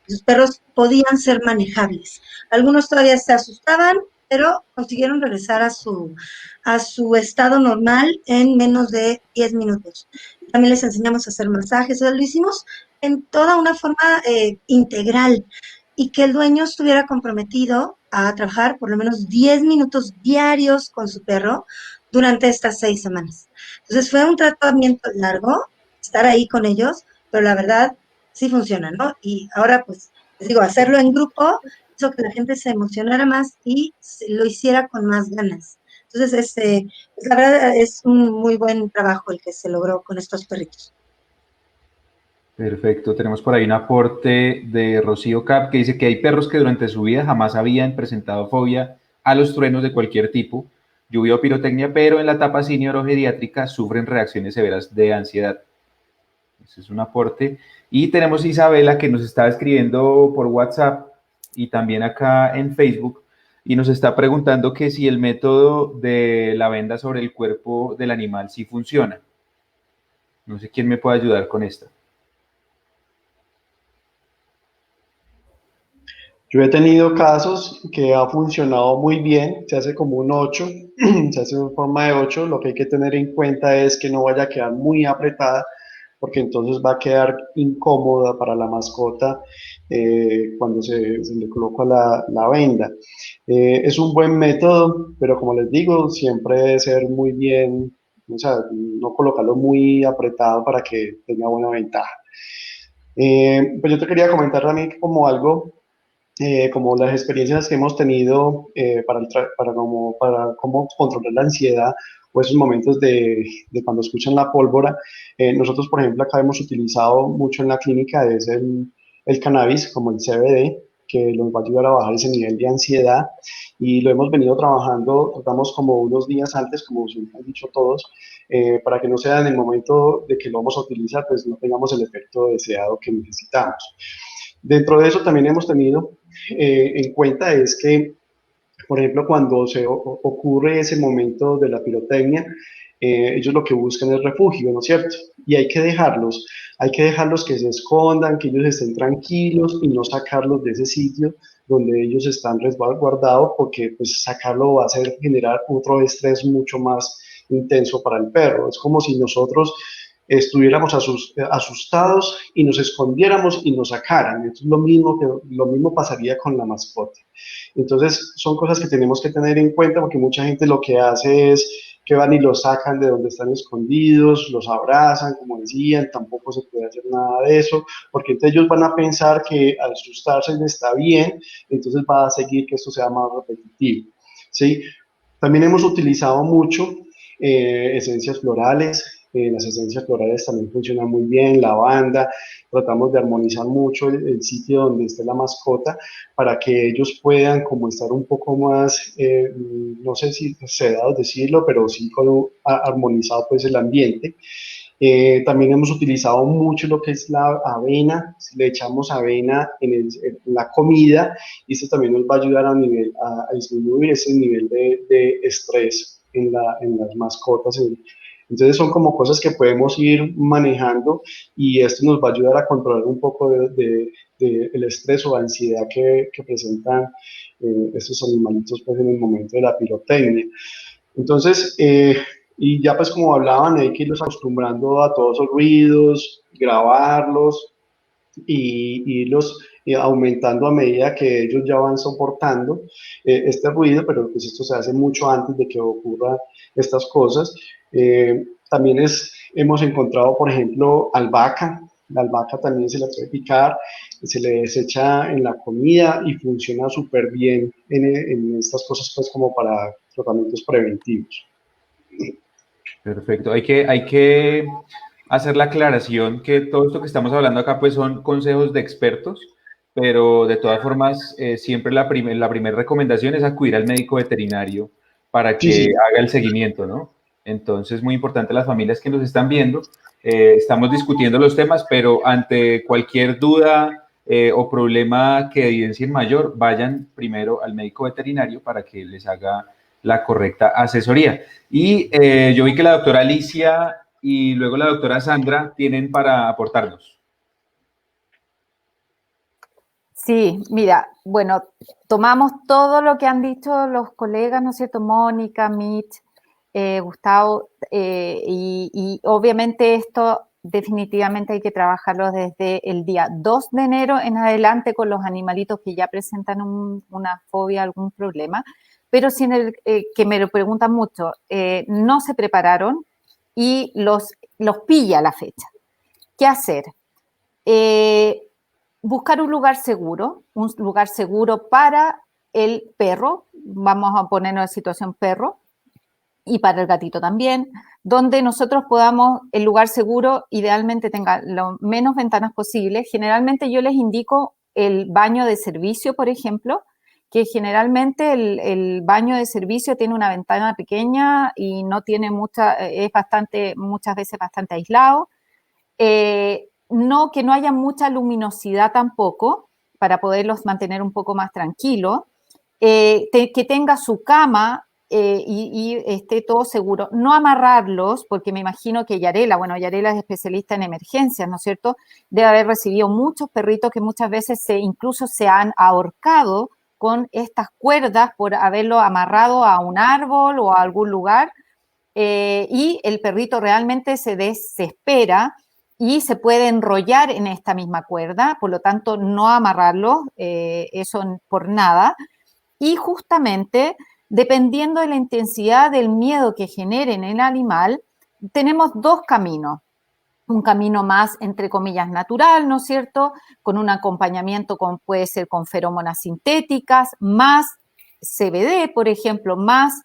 Los perros podían ser manejables. Algunos todavía se asustaban, pero consiguieron regresar a su estado normal en menos de 10 minutos. También les enseñamos a hacer masajes, o sea, lo hicimos en toda una forma integral y que el dueño estuviera comprometido a trabajar por lo menos 10 minutos diarios con su perro durante estas 6 semanas. Entonces fue un tratamiento largo, estar ahí con ellos, pero la verdad sí funciona, ¿no? Y ahora, pues, les digo, hacerlo en grupo hizo que la gente se emocionara más y lo hiciera con más ganas. Entonces, pues, la verdad es un muy buen trabajo el que se logró con estos perritos. Perfecto, tenemos por ahí un aporte de Rocío Cap que dice que hay perros que durante su vida jamás habían presentado fobia a los truenos de cualquier tipo, lluvia o pirotecnia, pero en la etapa senior o pediátrica sufren reacciones severas de ansiedad. Ese es un aporte. Y tenemos Isabela que nos está escribiendo por WhatsApp y también acá en Facebook y nos está preguntando que si el método de la venda sobre el cuerpo del animal sí funciona. No sé quién me puede ayudar con esto. Yo he tenido casos que ha funcionado muy bien, se hace como un 8, se hace en forma de 8. Lo que hay que tener en cuenta es que no vaya a quedar muy apretada, porque entonces va a quedar incómoda para la mascota cuando se le coloca la venda. Es un buen método, pero como les digo, siempre debe ser muy bien, o sea, no colocarlo muy apretado para que tenga buena ventaja. Pues yo te quería comentar también que como algo como las experiencias que hemos tenido para cómo controlar la ansiedad o esos momentos de cuando escuchan la pólvora. Nosotros, por ejemplo, acá hemos utilizado mucho en la clínica es el cannabis, como el CBD, que nos va a ayudar a bajar ese nivel de ansiedad y lo hemos venido trabajando, tratamos como unos días antes, como siempre han dicho todos, para que no sea en el momento de que lo vamos a utilizar, pues no tengamos el efecto deseado que necesitamos. Dentro de eso también hemos tenido en cuenta es que, por ejemplo, cuando ocurre ese momento de la pirotecnia, ellos lo que buscan es refugio, ¿no es cierto? Y hay que dejarlos que se escondan, que ellos estén tranquilos y no sacarlos de ese sitio donde ellos están resguardados, porque pues sacarlo va a hacer generar otro estrés mucho más intenso para el perro. Es como si nosotros estuviéramos asustados y nos escondiéramos y nos sacaran. Esto es lo mismo pasaría con la mascota. Entonces, son cosas que tenemos que tener en cuenta porque mucha gente lo que hace es que van y los sacan de donde están escondidos, los abrazan, como decían, tampoco se puede hacer nada de eso, porque entonces ellos van a pensar que al asustarse está bien, entonces va a seguir que esto sea más repetitivo, ¿sí? También hemos utilizado mucho esencias florales. Las esencias florales también funcionan muy bien, lavanda. Tratamos de armonizar mucho el sitio donde esté la mascota para que ellos puedan como estar un poco más, no sé si sedados decirlo, pero sí armonizado pues el ambiente. También hemos utilizado mucho lo que es la avena, le echamos avena en la comida y esto también nos va a ayudar a disminuir ese nivel de estrés en las mascotas. Entonces son como cosas que podemos ir manejando y esto nos va a ayudar a controlar un poco el estrés o ansiedad que presentan estos animalitos pues, en el momento de la pirotecnia. Entonces, y ya pues como hablaban, hay que irlos acostumbrando a todos esos ruidos, grabarlos y irlos aumentando a medida que ellos ya van soportando este ruido, pero pues esto se hace mucho antes de que ocurran estas cosas. También hemos encontrado, por ejemplo, albahaca. La albahaca también se la puede picar se le desecha en la comida y funciona súper bien en estas cosas, pues como para tratamientos preventivos. Perfecto. Hay que hacer la aclaración que todo esto que estamos hablando acá pues son consejos de expertos, pero de todas formas siempre la primera recomendación es acudir al médico veterinario para Sí, que sí. haga el seguimiento, ¿no? Entonces, muy importante las familias que nos están viendo. Estamos discutiendo los temas, pero ante cualquier duda o problema que evidencien mayor, vayan primero al médico veterinario para que les haga la correcta asesoría. Y yo vi que la doctora Alicia y luego la doctora Sandra tienen para aportarnos. Sí, mira, bueno, tomamos todo lo que han dicho los colegas, ¿no es cierto? Mónica, Mitch, Gustavo, y obviamente esto definitivamente hay que trabajarlo desde el día 2 de enero en adelante con los animalitos que ya presentan una fobia, algún problema, pero sin que me lo preguntan mucho, no se prepararon y los pilla la fecha. ¿Qué hacer? Buscar un lugar seguro para el perro, vamos a ponernos en situación perro, y para el gatito también, donde nosotros podamos, el lugar seguro idealmente tenga lo menos ventanas posibles. Generalmente yo les indico el baño de servicio, por ejemplo, que generalmente el baño de servicio tiene una ventana pequeña y no tiene muchas veces bastante aislado. No, que no haya mucha luminosidad tampoco, para poderlos mantener un poco más tranquilos, que tenga su cama y esté todo seguro. No amarrarlos, porque me imagino que Yarela es especialista en emergencias, ¿no es cierto? Debe haber recibido muchos perritos que muchas veces incluso se han ahorcado con estas cuerdas por haberlo amarrado a un árbol o a algún lugar, y el perrito realmente se desespera y se puede enrollar en esta misma cuerda, por lo tanto no amarrarlo, eso por nada. Y justamente, dependiendo de la intensidad del miedo que genere en el animal, tenemos dos caminos. Un camino más, entre comillas, natural, ¿no es cierto? Con un acompañamiento puede ser con feromonas sintéticas, más CBD, por ejemplo, más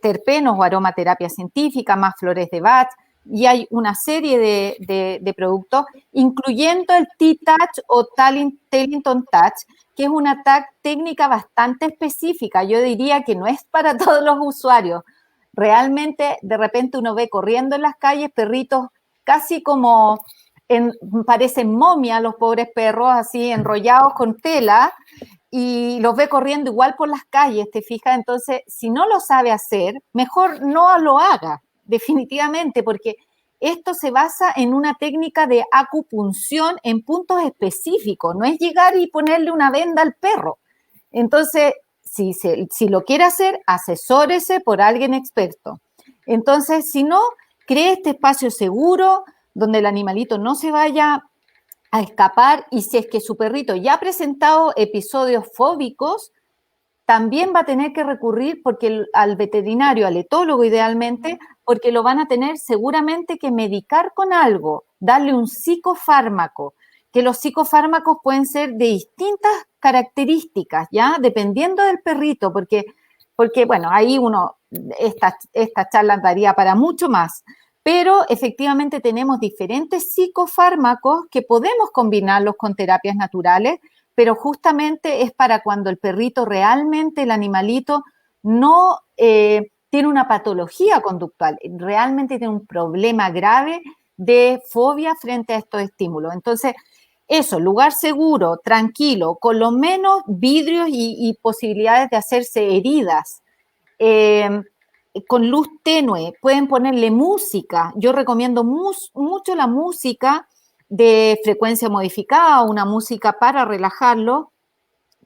terpenos o aromaterapia científica, más flores de Bach, y hay una serie de productos, incluyendo el T-Touch o Tellington Touch, que es una técnica bastante específica. Yo diría que no es para todos los usuarios. Realmente, de repente uno ve corriendo en las calles perritos casi como, parecen momias los pobres perros, así enrollados con tela, y los ve corriendo igual por las calles, ¿te fijas? Entonces, si no lo sabe hacer, mejor no lo haga, definitivamente, porque esto se basa en una técnica de acupunción en puntos específicos, no es llegar y ponerle una venda al perro. Entonces, si lo quiere hacer, asesórese por alguien experto. Entonces, si no, cree este espacio seguro donde el animalito no se vaya a escapar, y si es que su perrito ya ha presentado episodios fóbicos, también va a tener que recurrir al veterinario, al etólogo idealmente, porque lo van a tener seguramente que medicar con algo, darle un psicofármaco, que los psicofármacos pueden ser de distintas características, ¿ya? Dependiendo del perrito, porque bueno, ahí esta charla daría para mucho más, pero efectivamente tenemos diferentes psicofármacos que podemos combinarlos con terapias naturales, pero justamente es para cuando el perrito realmente, el animalito, no tiene una patología conductual, realmente tiene un problema grave de fobia frente a estos estímulos. Entonces, eso, lugar seguro, tranquilo, con lo menos vidrios y posibilidades de hacerse heridas, con luz tenue, pueden ponerle música. Yo recomiendo mucho la música de frecuencia modificada, una música para relajarlo,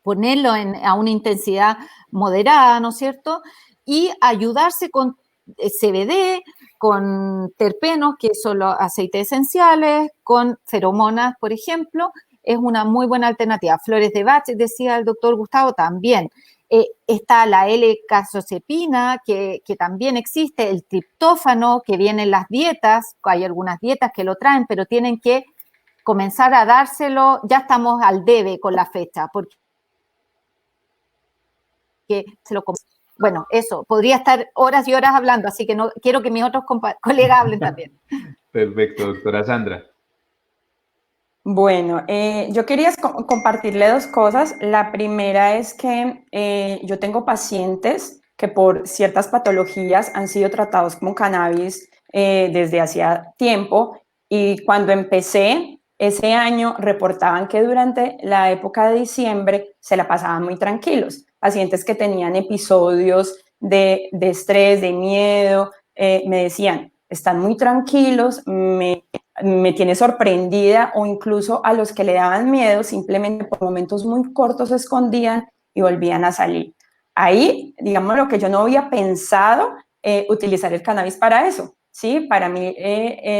ponerlo a una intensidad moderada, ¿no es cierto? Y ayudarse con CBD, con terpenos, que son los aceites esenciales, con feromonas, por ejemplo, es una muy buena alternativa. Flores de Bach, decía el doctor Gustavo, también. Está la L-casozepina, que también existe, el triptófano, que viene en las dietas, hay algunas dietas que lo traen, pero tienen que comenzar a dárselo, ya estamos al debe con la fecha, porque se lo bueno, eso, podría estar horas y horas hablando, así que no quiero que mis otros colegas hablen también. Perfecto, doctora Sandra. Bueno, yo quería compartirle dos cosas. La primera es que yo tengo pacientes que por ciertas patologías han sido tratados con cannabis desde hacía tiempo, y cuando empecé ese año reportaban que durante la época de diciembre se la pasaban muy tranquilos. Pacientes que tenían episodios de estrés, de miedo, me decían, están muy tranquilos, me tiene sorprendida, o incluso a los que le daban miedo, simplemente por momentos muy cortos se escondían y volvían a salir. Ahí, digamos, lo que yo no había pensado, utilizar el cannabis para eso, ¿sí? Para mí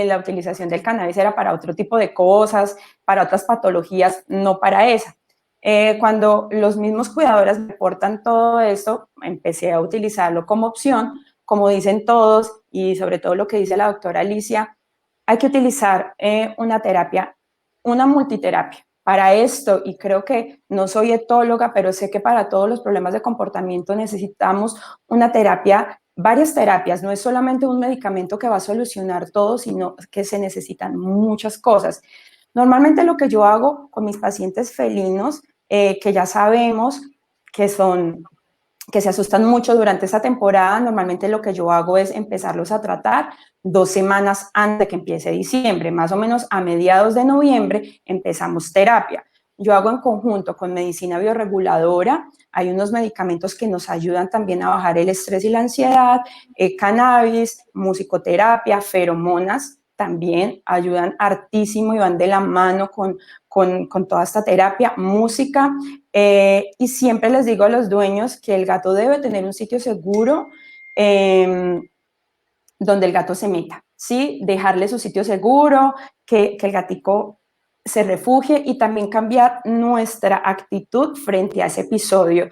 la utilización del cannabis era para otro tipo de cosas, para otras patologías, no para esa. Cuando los mismos cuidadores me reportan todo esto, empecé a utilizarlo como opción, como dicen todos, y sobre todo lo que dice la doctora Alicia, hay que utilizar una terapia, una multiterapia para esto, y creo que no soy etóloga, pero sé que para todos los problemas de comportamiento necesitamos una terapia, varias terapias, no es solamente un medicamento que va a solucionar todo, sino que se necesitan muchas cosas. Normalmente lo que yo hago con mis pacientes felinos, que ya sabemos que se asustan mucho durante esa temporada, normalmente lo que yo hago es empezarlos a tratar 2 semanas antes de que empiece diciembre, más o menos a mediados de noviembre empezamos terapia. Yo hago en conjunto con medicina bioreguladora, hay unos medicamentos que nos ayudan también a bajar el estrés y la ansiedad, cannabis, musicoterapia, feromonas, también ayudan hartísimo y van de la mano con toda esta terapia, música, y siempre les digo a los dueños que el gato debe tener un sitio seguro donde el gato se meta, ¿sí? Dejarle su sitio seguro, que el gatico se refugie, y también cambiar nuestra actitud frente a ese episodio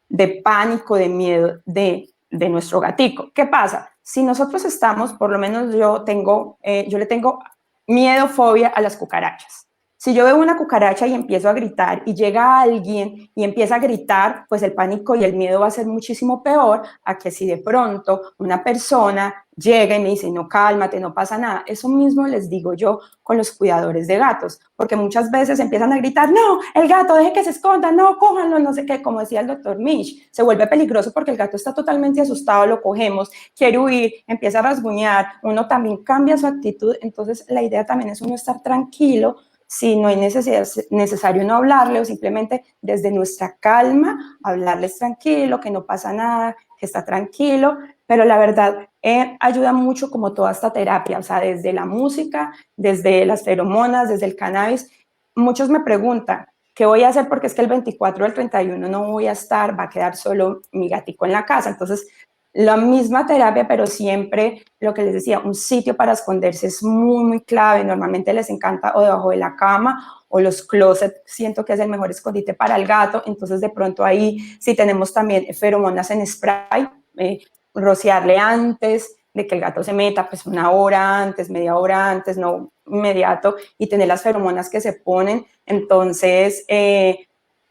de pánico, de miedo de nuestro gatico. ¿Qué pasa? Si nosotros estamos, por lo menos yo le tengo miedo, fobia a las cucarachas. Si yo veo una cucaracha y empiezo a gritar y llega alguien y empieza a gritar, pues el pánico y el miedo va a ser muchísimo peor a que si de pronto una persona llega y me dice, no, cálmate, no pasa nada. Eso mismo les digo yo con los cuidadores de gatos, porque muchas veces empiezan a gritar, no, el gato, deje que se esconda, no, cójanlo, no sé qué, como decía el doctor Misch, se vuelve peligroso porque el gato está totalmente asustado, lo cogemos, quiere huir, empieza a rasguñar, uno también cambia su actitud. Entonces la idea también es uno estar tranquilo, si no hay necesario no hablarle, o simplemente desde nuestra calma hablarles tranquilo, que no pasa nada, que está tranquilo, pero la verdad ayuda mucho como toda esta terapia, o sea, desde la música, desde las feromonas, desde el cannabis. Muchos me preguntan, ¿qué voy a hacer? Porque es que el 24 o el 31 no voy a estar, va a quedar solo mi gatico en la casa. Entonces, la misma terapia, pero siempre lo que les decía, un sitio para esconderse es muy, muy clave. Normalmente les encanta o debajo de la cama o los closets, siento que es el mejor escondite para el gato. Entonces, de pronto ahí sí tenemos también feromonas en spray, rociarle antes de que el gato se meta, pues 1 hora antes, media hora antes, no inmediato, y tener las feromonas que se ponen. Entonces,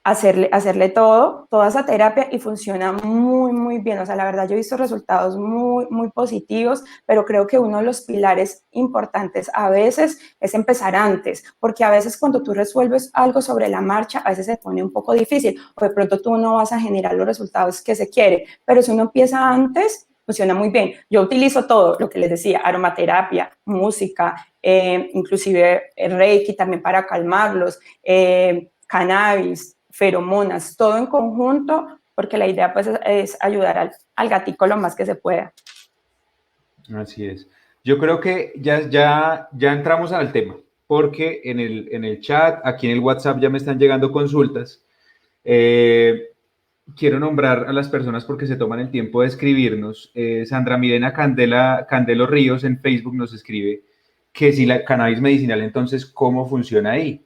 hacerle toda esa terapia, y funciona muy, muy bien. O sea, la verdad yo he visto resultados muy, muy positivos, pero creo que uno de los pilares importantes a veces es empezar antes, porque a veces cuando tú resuelves algo sobre la marcha, a veces se pone un poco difícil, o de pronto tú no vas a generar los resultados que se quiere, pero si uno empieza antes, funciona muy bien. Yo utilizo todo lo que les decía, aromaterapia, música, inclusive Reiki también para calmarlos, cannabis, feromonas, todo en conjunto, porque la idea pues es ayudar al gatico lo más que se pueda. Así es. Yo creo que ya entramos al tema, porque en el chat, aquí en el WhatsApp ya me están llegando consultas. Quiero nombrar a las personas porque se toman el tiempo de escribirnos. Sandra Mirena Candelo Ríos en Facebook nos escribe que si la cannabis medicinal, entonces, ¿cómo funciona ahí?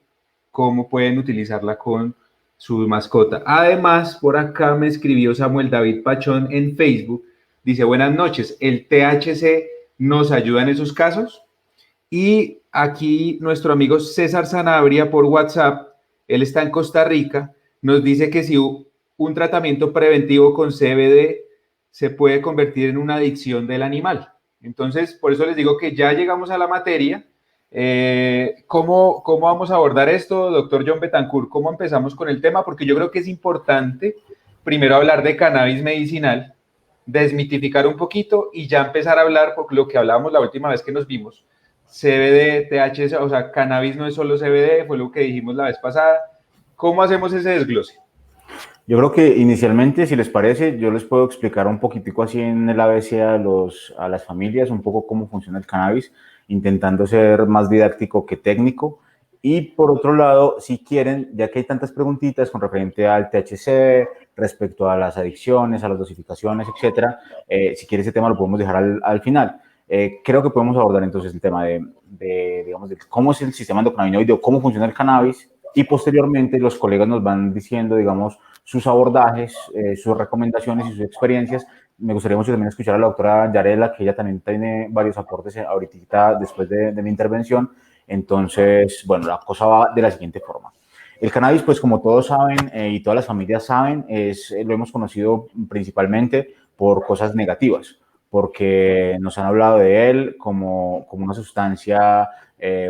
¿Cómo pueden utilizarla con su mascota? Además, por acá me escribió Samuel David Pachón en Facebook. Dice, buenas noches, ¿el THC nos ayuda en esos casos? Y aquí nuestro amigo César Sanabria por WhatsApp, él está en Costa Rica, nos dice que si un tratamiento preventivo con CBD se puede convertir en una adicción del animal. Entonces, por eso les digo que ya llegamos a la materia. ¿Cómo vamos a abordar esto, doctor John Betancourt? ¿Cómo empezamos con el tema? Porque yo creo que es importante primero hablar de cannabis medicinal, desmitificar un poquito y ya empezar a hablar, por lo que hablábamos la última vez que nos vimos, CBD, THC, o sea, cannabis no es solo CBD, fue lo que dijimos la vez pasada. ¿Cómo hacemos ese desglose? Yo creo que inicialmente, si les parece, yo les puedo explicar un poquitico así en el ABC a las familias, un poco cómo funciona el cannabis, intentando ser más didáctico que técnico. Y por otro lado, si quieren, ya que hay tantas preguntitas con referente al THC, respecto a las adicciones, a las dosificaciones, etcétera, si quieren ese tema lo podemos dejar al final. Creo que podemos abordar entonces el tema digamos, de cómo es el sistema endocannabinoide, cómo funciona el cannabis, y posteriormente los colegas nos van diciendo, digamos, sus abordajes, sus recomendaciones y sus experiencias. Me gustaría mucho también escuchar a la doctora Yarela, que ella también tiene varios aportes ahorita después de mi intervención. Entonces, bueno, la cosa va de la siguiente forma. El cannabis, pues como todos saben y todas las familias saben, lo hemos conocido principalmente por cosas negativas, porque nos han hablado de él como una sustancia,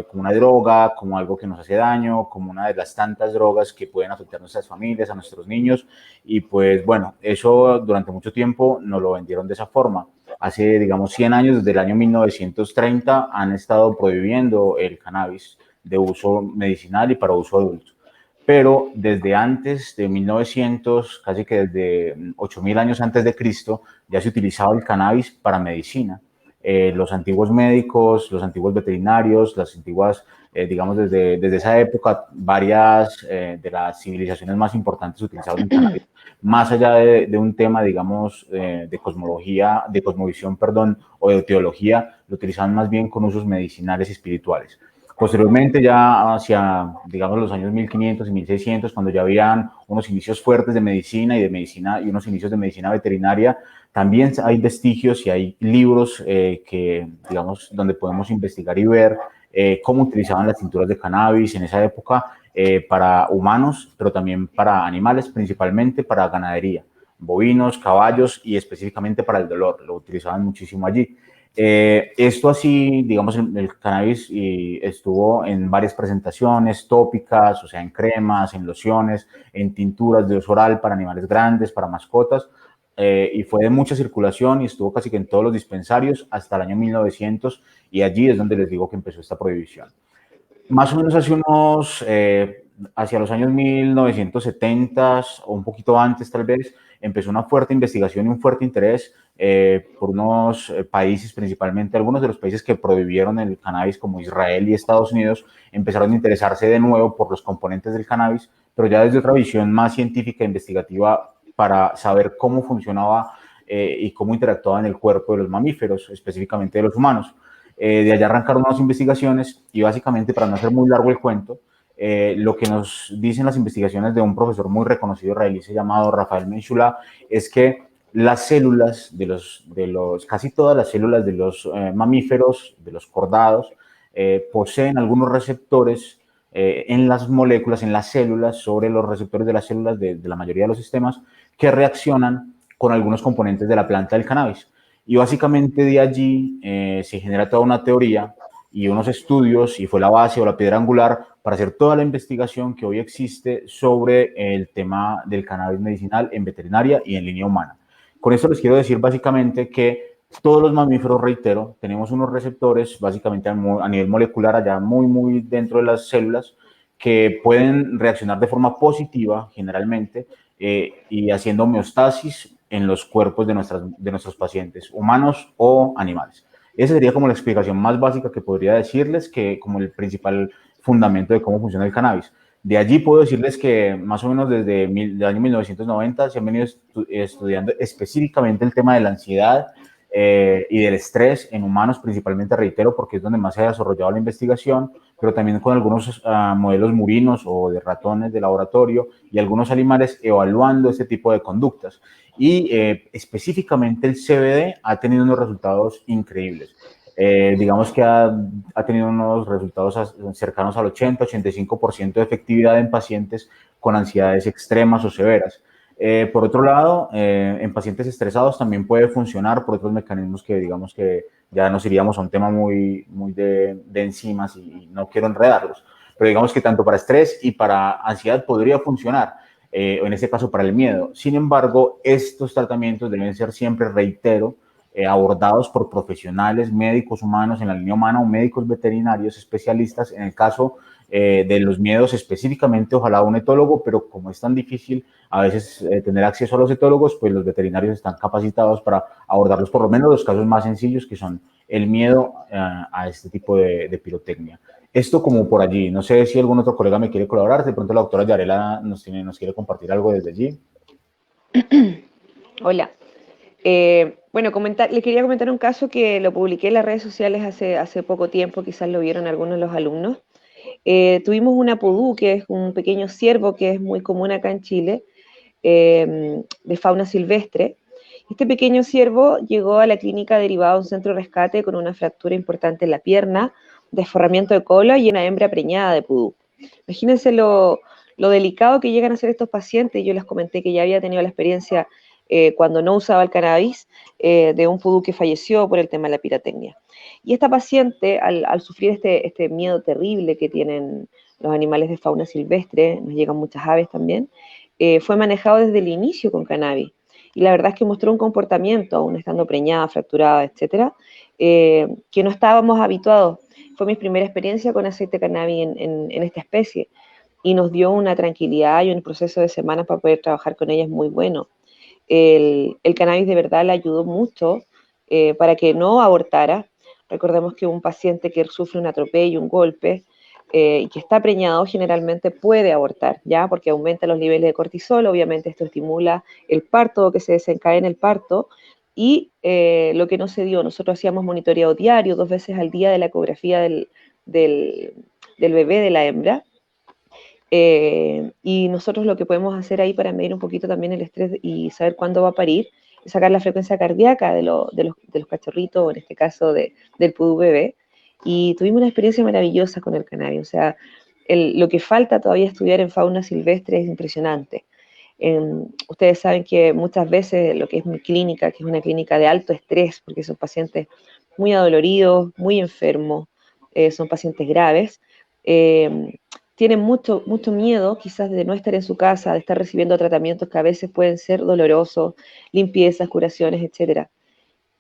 como una droga, como algo que nos hace daño, como una de las tantas drogas que pueden afectar a nuestras familias, a nuestros niños. Y pues bueno, eso durante mucho tiempo nos lo vendieron de esa forma. Hace, digamos, 100 años, desde el año 1930, han estado prohibiendo el cannabis de uso medicinal y para uso adulto. Pero desde antes de 1900, casi que desde 8000 años antes de Cristo, ya se utilizaba el cannabis para medicina. Los antiguos médicos, los antiguos veterinarios, las antiguas, digamos, desde esa época, varias de las civilizaciones más importantes utilizaban el cannabis. Más allá de un tema, digamos, de cosmología, de cosmovisión, perdón, o de teología, lo utilizaban más bien con usos medicinales y espirituales. Posteriormente, ya hacia, digamos, los años 1500 y 1600, cuando ya habían unos inicios fuertes de medicina y unos inicios de medicina veterinaria, también hay vestigios y hay libros que, digamos, donde podemos investigar y ver cómo utilizaban las tinturas de cannabis en esa época para humanos, pero también para animales, principalmente para ganadería, bovinos, caballos y específicamente para el dolor. Lo utilizaban muchísimo allí. Esto así, digamos, el cannabis estuvo en varias presentaciones tópicas, o sea, en cremas, en lociones, en tinturas de uso oral para animales grandes, para mascotas, y fue de mucha circulación y estuvo casi que en todos los dispensarios hasta el año 1900, y allí es donde les digo que empezó esta prohibición. Más o menos hacia los años 1970 o un poquito antes tal vez, empezó una fuerte investigación y un fuerte interés por unos países, principalmente algunos de los países que prohibieron el cannabis como Israel y Estados Unidos, empezaron a interesarse de nuevo por los componentes del cannabis, pero ya desde otra visión más científica e investigativa para saber cómo funcionaba y cómo interactuaba en el cuerpo de los mamíferos, específicamente de los humanos. De allá arrancaron unas investigaciones y básicamente, para no hacer muy largo el cuento, lo que nos dicen las investigaciones de un profesor muy reconocido israelí llamado Rafael Menshullah es que las células casi todas las células de los mamíferos, de los cordados, poseen algunos receptores en las moléculas, en las células, sobre los receptores de las células de la mayoría de los sistemas que reaccionan con algunos componentes de la planta del cannabis. Y básicamente de allí se genera toda una teoría y unos estudios, y fue la base o la piedra angular para hacer toda la investigación que hoy existe sobre el tema del cannabis medicinal en veterinaria y en línea humana. Con esto les quiero decir básicamente que todos los mamíferos, reitero, tenemos unos receptores básicamente a nivel molecular allá muy dentro de las células que pueden reaccionar de forma positiva generalmente y haciendo homeostasis en los cuerpos de nuestros pacientes, humanos o animales. Esa sería como la explicación más básica que podría decirles, que como el principal fundamento de cómo funciona el cannabis. De allí puedo decirles que más o menos desde el año 1990 se han venido estudiando específicamente el tema de la ansiedad y del estrés en humanos, principalmente, reitero, porque es donde más se ha desarrollado la investigación, pero también con algunos modelos murinos o de ratones de laboratorio y algunos animales evaluando este tipo de conductas. Y específicamente el CBD ha tenido unos resultados increíbles. digamos que ha tenido unos resultados cercanos al 80-85% de efectividad en pacientes con ansiedades extremas o severas. Por otro lado, en pacientes estresados también puede funcionar por otros mecanismos que digamos que ya nos iríamos a un tema muy de enzimas y no quiero enredarlos, pero digamos que tanto para estrés y para ansiedad podría funcionar, en este caso para el miedo. Sin embargo, estos tratamientos deben ser siempre, reitero, abordados por profesionales, médicos humanos en la línea humana o médicos veterinarios especialistas. En el caso de los miedos específicamente, ojalá un etólogo, pero como es tan difícil a veces tener acceso a los etólogos, pues los veterinarios están capacitados para abordarlos, por lo menos los casos más sencillos, que son el miedo a este tipo de pirotecnia. Esto como por allí. No sé si algún otro colega me quiere colaborar. De pronto la doctora Yarela nos quiere compartir algo desde allí. Hola. Bueno, les quería comentar un caso que lo publiqué en las redes sociales hace poco tiempo, quizás lo vieron algunos de los alumnos. Tuvimos una pudú, que es un pequeño ciervo que es muy común acá en Chile, de fauna silvestre. Este pequeño ciervo llegó a la clínica derivado a un centro de rescate con una fractura importante en la pierna, desforramiento de cola y una hembra preñada de pudú. Imagínense lo delicado que llegan a ser estos pacientes. Yo les comenté que ya había tenido la experiencia cuando no usaba el cannabis, de un pudú que falleció por el tema de la pirotecnia. Y esta paciente, al sufrir este miedo terrible que tienen los animales de fauna silvestre, nos llegan muchas aves también, fue manejado desde el inicio con cannabis. Y la verdad es que mostró un comportamiento, aún estando preñada, fracturada, etcétera, que no estábamos habituados. Fue mi primera experiencia con aceite de cannabis en esta especie, y nos dio una tranquilidad y un proceso de semanas para poder trabajar con ellas muy bueno. El cannabis de verdad le ayudó mucho para que no abortara. Recordemos que un paciente que sufre un atropello, un golpe, y que está preñado generalmente puede abortar, ¿ya? Porque aumenta los niveles de cortisol, obviamente esto estimula el parto, que se desencadena el parto, y lo que no se dio, nosotros hacíamos monitoreo diario, 2 veces al día, de la ecografía del bebé, de la hembra. Y nosotros lo que podemos hacer ahí para medir un poquito también el estrés y saber cuándo va a parir, es sacar la frecuencia cardíaca de los cachorritos, o en este caso del pudú bebé. Y tuvimos una experiencia maravillosa con el cannabis. O sea, lo que falta todavía estudiar en fauna silvestre es impresionante. Ustedes saben que muchas veces lo que es mi clínica, que es una clínica de alto estrés, porque son pacientes muy adoloridos, muy enfermos, son pacientes graves, tienen mucho miedo quizás de no estar en su casa, de estar recibiendo tratamientos que a veces pueden ser dolorosos, limpiezas, curaciones, etc.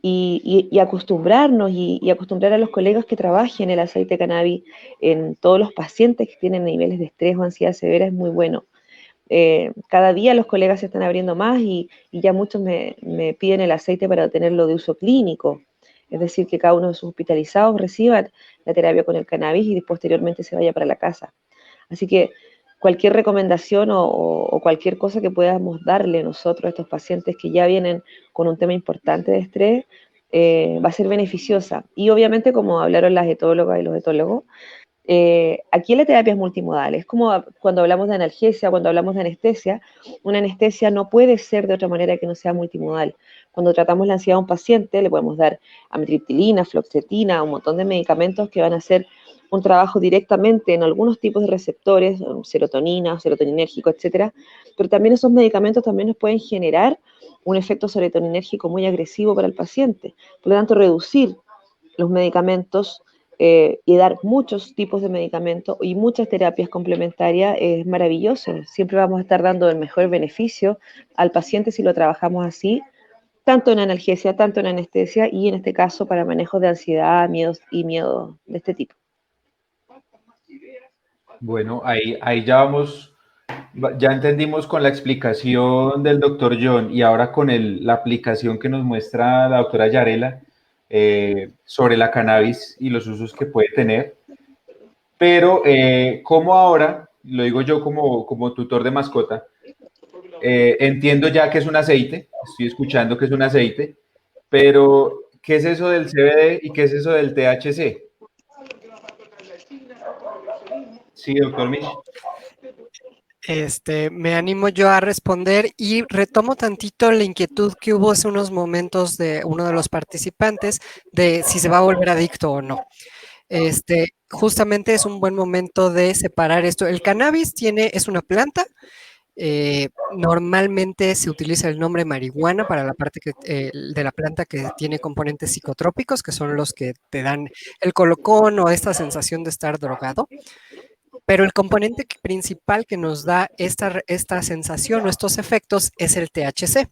Y acostumbrarnos y acostumbrar a los colegas que trabajen el aceite de cannabis en todos los pacientes que tienen niveles de estrés o ansiedad severa es muy bueno. Cada día los colegas se están abriendo más y ya muchos me piden el aceite para tenerlo de uso clínico. Es decir, que cada uno de sus hospitalizados reciba la terapia con el cannabis y posteriormente se vaya para la casa. Así que cualquier recomendación o cualquier cosa que podamos darle nosotros a estos pacientes que ya vienen con un tema importante de estrés, va a ser beneficiosa. Y obviamente, como hablaron las etólogas y los etólogos, aquí la terapia es multimodal. Es como cuando hablamos de analgesia, cuando hablamos de anestesia. Una anestesia no puede ser de otra manera que no sea multimodal. Cuando tratamos la ansiedad a un paciente, le podemos dar amitriptilina, fluoxetina, un montón de medicamentos que van a hacer un trabajo directamente en algunos tipos de receptores, serotonina, serotoninérgico, etcétera. Pero también esos medicamentos también nos pueden generar un efecto serotoninérgico muy agresivo para el paciente. Por lo tanto, reducir los medicamentos y dar muchos tipos de medicamentos y muchas terapias complementarias es maravilloso. Siempre vamos a estar dando el mejor beneficio al paciente si lo trabajamos así, tanto en analgesia, tanto en anestesia y en este caso para manejo de ansiedad, miedos y miedo de este tipo. Bueno, ahí ya entendimos con la explicación del doctor John y ahora con la aplicación que nos muestra la doctora Yarela sobre la cannabis y los usos que puede tener. Pero como ahora, lo digo yo como tutor de mascota, entiendo ya que es un aceite, estoy escuchando que es un aceite, pero ¿qué es eso del CBD y qué es eso del THC? Sí, doctor Mish. Me animo yo a responder y retomo tantito la inquietud que hubo hace unos momentos de uno de los participantes de si se va a volver adicto o no. Justamente es un buen momento de separar esto. El cannabis es una planta. Normalmente se utiliza el nombre marihuana para la parte de la planta que tiene componentes psicotrópicos, que son los que te dan el colocón o esta sensación de estar drogado. Pero el componente principal que nos da esta sensación o estos efectos es el THC.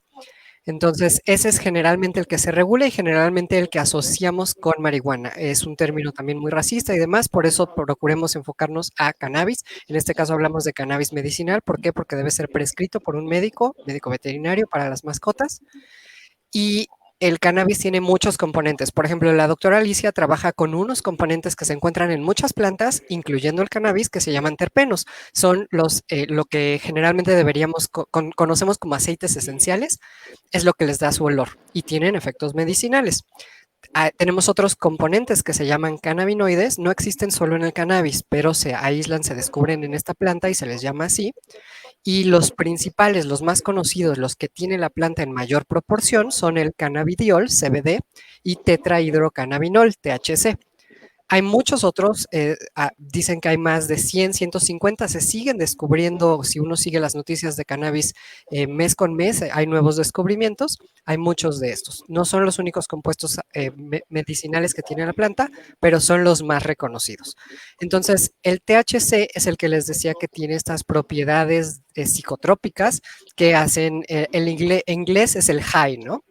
Entonces, ese es generalmente el que se regula y generalmente el que asociamos con marihuana. Es un término también muy racista y demás, por eso procuremos enfocarnos a cannabis. En este caso hablamos de cannabis medicinal. ¿Por qué? Porque debe ser prescrito por un médico veterinario para las mascotas. Y el cannabis tiene muchos componentes. Por ejemplo, la doctora Alicia trabaja con unos componentes que se encuentran en muchas plantas, incluyendo el cannabis, que se llaman terpenos. Son lo que generalmente conocemos como aceites esenciales, es lo que les da su olor y tienen efectos medicinales. Tenemos otros componentes que se llaman cannabinoides, no existen solo en el cannabis, pero se aíslan, se descubren en esta planta y se les llama así. Y los principales, los más conocidos, los que tiene la planta en mayor proporción son el cannabidiol, CBD, y tetrahidrocannabinol, THC. Hay muchos otros, dicen que hay más de 100, 150, se siguen descubriendo, si uno sigue las noticias de cannabis mes con mes, hay nuevos descubrimientos, hay muchos de estos. No son los únicos compuestos medicinales que tiene la planta, pero son los más reconocidos. Entonces, el THC es el que les decía que tiene estas propiedades psicotrópicas que hacen, en inglés es el high, ¿no?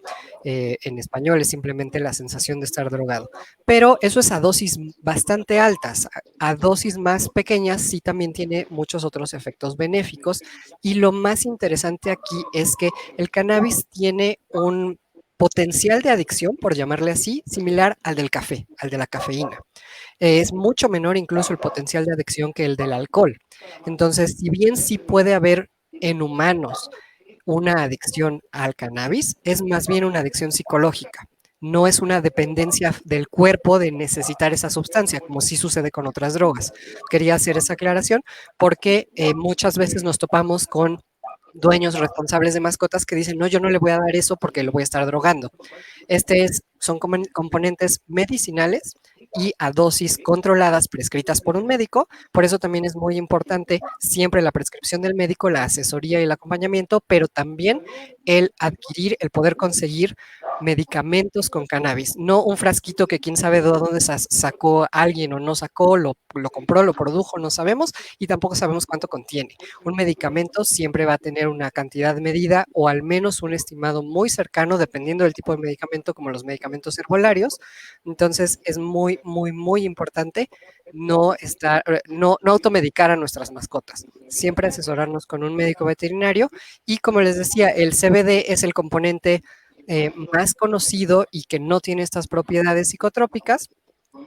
En español es simplemente la sensación de estar drogado. Pero eso es a dosis bastante altas. A dosis más pequeñas sí también tiene muchos otros efectos benéficos. Y lo más interesante aquí es que el cannabis tiene un potencial de adicción, por llamarle así, similar al del café, al de la cafeína. Es mucho menor incluso el potencial de adicción que el del alcohol. Entonces, si bien sí puede haber en humanos una adicción al cannabis, es más bien una adicción psicológica. No es una dependencia del cuerpo de necesitar esa sustancia, como sí sucede con otras drogas. Quería hacer esa aclaración porque muchas veces nos topamos con dueños responsables de mascotas que dicen, no, yo no le voy a dar eso porque lo voy a estar drogando. Son componentes medicinales y a dosis controladas prescritas por un médico. Por eso también es muy importante siempre la prescripción del médico, la asesoría y el acompañamiento, pero también el adquirir, el poder conseguir medicamentos con cannabis, no un frasquito que quién sabe de dónde sacó alguien o no sacó, lo compró, lo produjo, no sabemos y tampoco sabemos cuánto contiene. Un medicamento siempre va a tener una cantidad medida o al menos un estimado muy cercano dependiendo del tipo de medicamento, como los medicamentos herbolarios. Entonces es muy, muy, muy importante no automedicar a nuestras mascotas. Siempre asesorarnos con un médico veterinario y como les decía, el CBD es el componente más conocido y que no tiene estas propiedades psicotrópicas.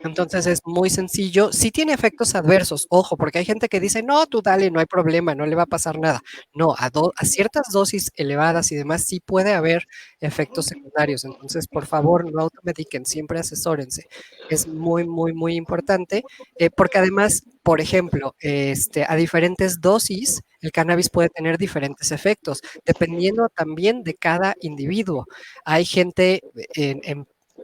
Entonces es muy sencillo. Sí tiene efectos adversos, ojo, porque hay gente que dice, no, tú dale, no hay problema, no le va a pasar nada. No, a ciertas dosis elevadas y demás sí puede haber efectos secundarios. Entonces, por favor, no automediquen, siempre asesórense. Es muy, muy, muy importante, porque además, por ejemplo, a diferentes dosis, el cannabis puede tener diferentes efectos, dependiendo también de cada individuo. Hay gente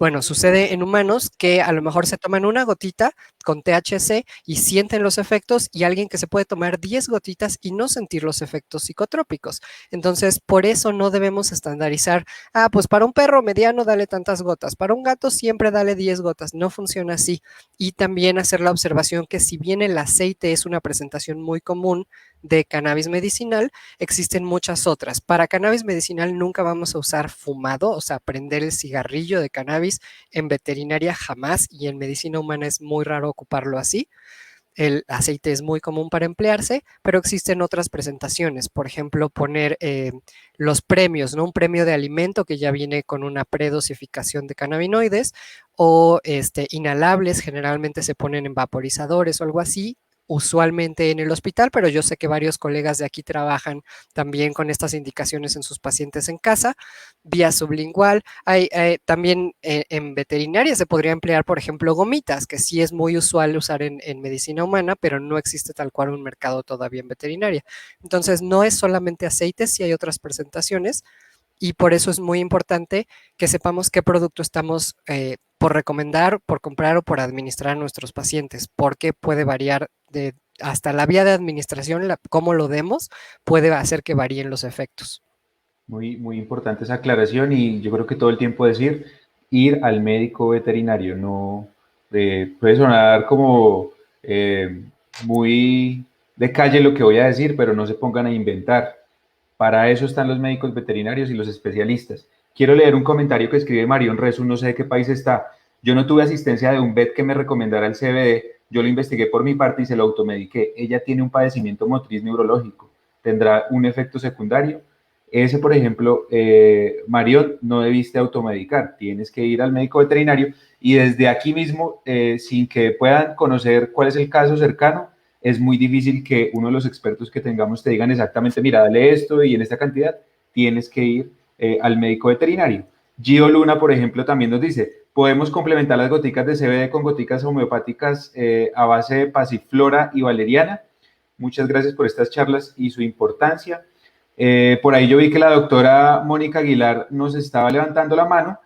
bueno, sucede en humanos que a lo mejor se toman una gotita con THC y sienten los efectos y alguien que se puede tomar 10 gotitas y no sentir los efectos psicotrópicos. Entonces, por eso no debemos estandarizar, pues para un perro mediano dale tantas gotas, para un gato siempre dale 10 gotas, no funciona así. Y también hacer la observación que si bien el aceite es una presentación muy común de cannabis medicinal, existen muchas otras. Para cannabis medicinal nunca vamos a usar fumado, o sea, prender el cigarrillo de cannabis en veterinaria jamás y en medicina humana es muy raro ocuparlo así. El aceite es muy común para emplearse, pero existen otras presentaciones. Por ejemplo, poner los premios, ¿no? Un premio de alimento que ya viene con una predosificación de cannabinoides o inhalables, generalmente se ponen en vaporizadores o algo así, usualmente en el hospital, pero yo sé que varios colegas de aquí trabajan también con estas indicaciones en sus pacientes en casa, vía sublingual. También en veterinaria se podría emplear, por ejemplo, gomitas, que sí es muy usual usar en medicina humana, pero no existe tal cual un mercado todavía en veterinaria. Entonces, no es solamente aceites, sí hay otras presentaciones, y por eso es muy importante que sepamos qué producto estamos por recomendar, por comprar o por administrar a nuestros pacientes, porque puede variar hasta la vía de administración, cómo lo demos, puede hacer que varíen los efectos. Muy, muy importante esa aclaración y yo creo que todo el tiempo decir ir al médico veterinario, no puede sonar como muy de calle lo que voy a decir, pero no se pongan a inventar. Para eso están los médicos veterinarios y los especialistas. Quiero leer un comentario que escribe Marion Resu, no sé de qué país está. Yo no tuve asistencia de un vet que me recomendara el CBD, yo lo investigué por mi parte y se lo automediqué. Ella tiene un padecimiento motriz neurológico, ¿tendrá un efecto secundario? Ese, por ejemplo, Marion, no debiste automedicar, tienes que ir al médico veterinario y desde aquí mismo, sin que puedan conocer cuál es el caso cercano, es muy difícil que uno de los expertos que tengamos te digan exactamente, mira, dale esto y en esta cantidad, tienes que ir al médico veterinario. Gio Luna, por ejemplo, también nos dice, podemos complementar las goticas de CBD con goticas homeopáticas a base de pasiflora y valeriana. Muchas gracias por estas charlas y su importancia. Por ahí yo vi que la doctora Mónica Aguilar nos estaba levantando la mano.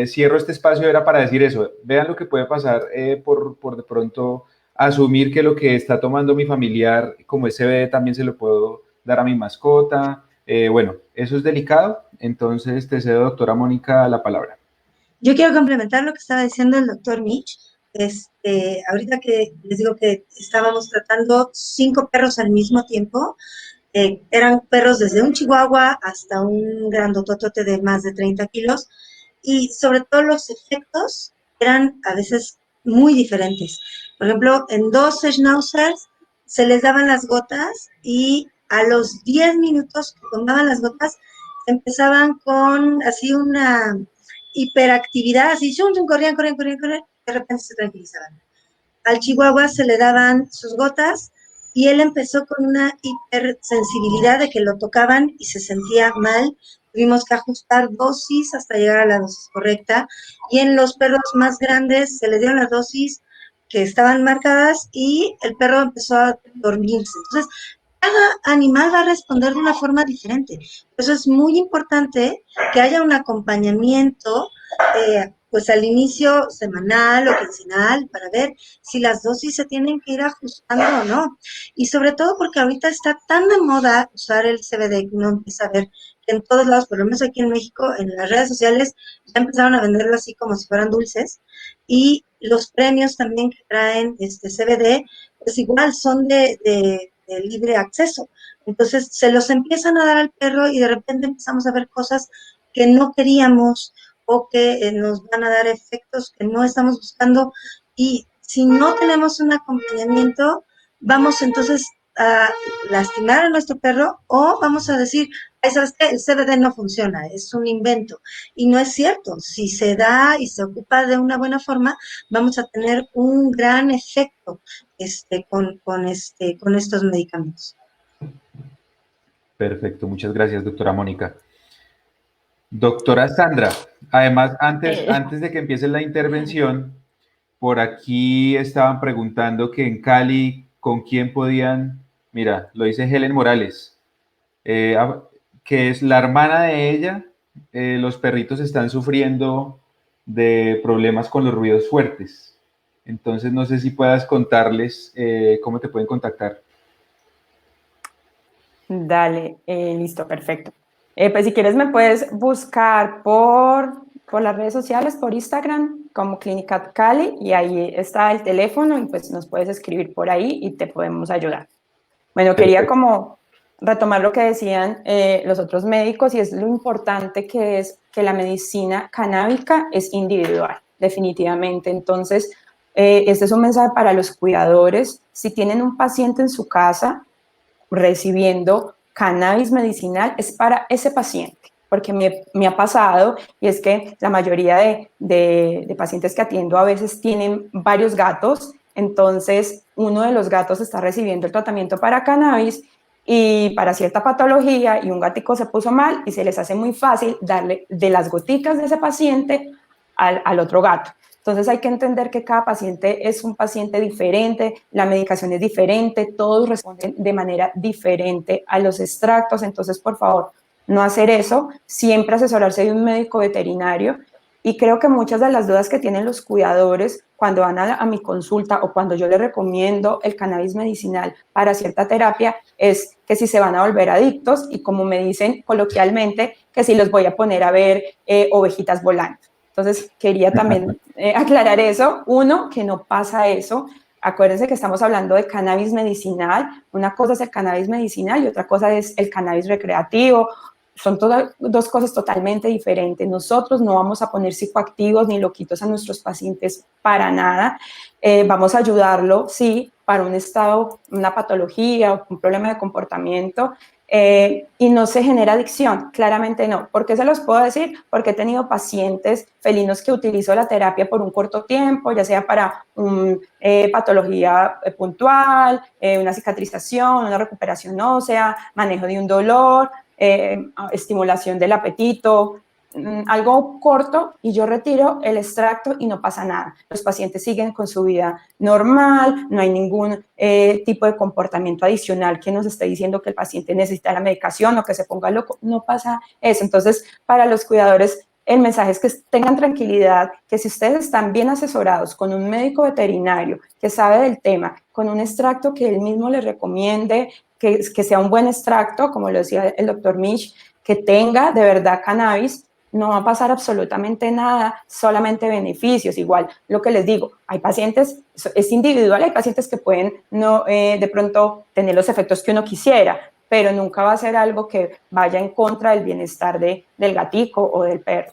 Cierro este espacio, era para decir eso. Vean lo que puede pasar por de pronto asumir que lo que está tomando mi familiar como CBD también se lo puedo dar a mi mascota. Bueno, eso es delicado. Entonces te cedo, doctora Mónica, la palabra. Yo quiero complementar lo que estaba diciendo el doctor Mitch. Ahorita que les digo que estábamos tratando 5 perros al mismo tiempo, eran perros desde un chihuahua hasta un grandototote de más de 30 kilos, y sobre todo los efectos eran a veces muy diferentes. Por ejemplo, en 2 schnauzers se les daban las gotas y a los 10 minutos que tomaban las gotas empezaban con así una hiperactividad, así, corrían, de repente se tranquilizaban. Al chihuahua se le daban sus gotas y él empezó con una hipersensibilidad de que lo tocaban y se sentía mal. Tuvimos que ajustar dosis hasta llegar a la dosis correcta, y en los perros más grandes se le dieron las dosis que estaban marcadas y el perro empezó a dormirse. Entonces, cada animal va a responder de una forma diferente. Por eso es muy importante que haya un acompañamiento, pues al inicio semanal o quincenal, para ver si las dosis se tienen que ir ajustando o no. Y sobre todo porque ahorita está tan de moda usar el CBD, que uno empieza a ver que en todos lados, por lo menos aquí en México, en las redes sociales, ya empezaron a venderlo así como si fueran dulces. Y los premios también que traen CBD, pues igual son de libre acceso. Entonces se los empiezan a dar al perro y de repente empezamos a ver cosas que no queríamos o que nos van a dar efectos que no estamos buscando, y si no tenemos un acompañamiento vamos entonces a lastimar a nuestro perro, o vamos a decir, ¿sabes qué? El CBD no funciona, es un invento. Y no es cierto. Si se da y se ocupa de una buena forma, vamos a tener un gran efecto con estos medicamentos. Perfecto, muchas gracias, doctora Mónica. Doctora Sandra, además, antes de que empiece la intervención, por aquí estaban preguntando que en Cali, ¿con quién podían? Mira, lo dice Helen Morales, que es la hermana de ella. Los perritos están sufriendo de problemas con los ruidos fuertes. Entonces, no sé si puedas contarles cómo te pueden contactar. Dale, listo, perfecto. Pues si quieres me puedes buscar por las redes sociales, por Instagram, como Clínica Cali, y ahí está el teléfono y pues nos puedes escribir por ahí y te podemos ayudar. Bueno, quería como retomar lo que decían los otros médicos, y es lo importante que es que la medicina canábica es individual, definitivamente. Entonces, este es un mensaje para los cuidadores. Si tienen un paciente en su casa recibiendo cannabis medicinal, es para ese paciente, porque me ha pasado, y es que la mayoría de pacientes que atiendo a veces tienen varios gatos entonces uno de los gatos está recibiendo el tratamiento para cannabis y para cierta patología y un gatico se puso mal y se les hace muy fácil darle de las goticas de ese paciente al otro gato. Entonces hay que entender que cada paciente es un paciente diferente, la medicación es diferente, todos responden de manera diferente a los extractos, entonces por favor no hacer eso, siempre asesorarse de un médico veterinario. Y creo que muchas de las dudas que tienen los cuidadores cuando van a mi consulta o cuando yo les recomiendo el cannabis medicinal para cierta terapia es que si se van a volver adictos y como me dicen coloquialmente, que si los voy a poner a ver ovejitas volando. Entonces, quería también aclarar eso. Uno, que no pasa eso. Acuérdense que estamos hablando de cannabis medicinal. Una cosa es el cannabis medicinal y otra cosa es el cannabis recreativo. Son dos cosas totalmente diferentes. Nosotros no vamos a poner psicoactivos ni loquitos a nuestros pacientes para nada. Vamos a ayudarlo, sí, para un estado, una patología o un problema de comportamiento. Y no se genera adicción, claramente no. ¿Por qué se los puedo decir? Porque he tenido pacientes felinos que utilizo la terapia por un corto tiempo, ya sea para una patología puntual, una cicatrización, una recuperación ósea, manejo de un dolor, estimulación del apetito, algo corto y yo retiro el extracto y no pasa nada. Los pacientes siguen con su vida normal, no hay ningún tipo de comportamiento adicional que nos esté diciendo que el paciente necesita la medicación o que se ponga loco, no pasa eso. Entonces, para los cuidadores, el mensaje es que tengan tranquilidad, que si ustedes están bien asesorados con un médico veterinario que sabe del tema, con un extracto que él mismo les recomiende, que sea un buen extracto, como lo decía el doctor Misch, que tenga de verdad cannabis, no va a pasar absolutamente nada, solamente beneficios. Igual, lo que les digo, hay pacientes, es individual, hay pacientes que pueden no, de pronto tener los efectos que uno quisiera, pero nunca va a ser algo que vaya en contra del bienestar del gatico o del perro.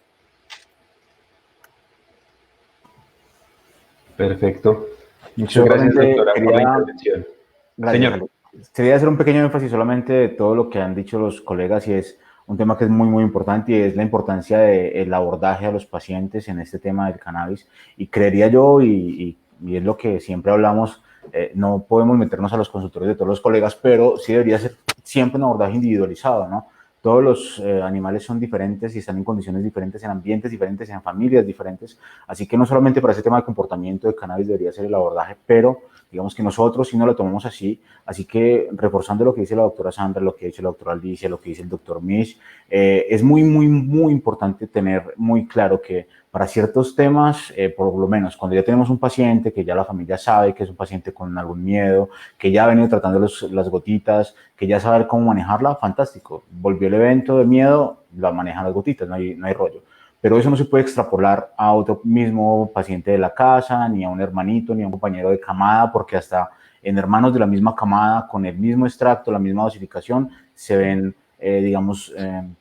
Perfecto. Muchas gracias, doctora, por la intervención. Gracias. Señor. Quería hacer un pequeño énfasis solamente de todo lo que han dicho los colegas y es un tema que es muy, muy importante y es la importancia del abordaje a los pacientes en este tema del cannabis. Y creería yo, y es lo que siempre hablamos, no podemos meternos a los consultorios de todos los colegas, pero sí debería ser siempre un abordaje individualizado, ¿no? Todos los animales son diferentes y están en condiciones diferentes, en ambientes diferentes, en familias diferentes. Así que no solamente para ese tema de comportamiento de cannabis debería ser el abordaje, pero digamos que nosotros sí no lo tomamos así. Así que reforzando lo que dice la doctora Sandra, lo que dice la doctora Alicia, lo que dice el doctor Misch, es muy, muy, muy importante tener muy claro que para ciertos temas, por lo menos cuando ya tenemos un paciente que ya la familia sabe que es un paciente con algún miedo, que ya ha venido tratando las gotitas, que ya sabe cómo manejarla, fantástico. Volvió el evento de miedo, la manejan las gotitas, no hay rollo. Pero eso no se puede extrapolar a otro mismo paciente de la casa, ni a un hermanito, ni a un compañero de camada, porque hasta en hermanos de la misma camada, con el mismo extracto, la misma dosificación, se ven digamos,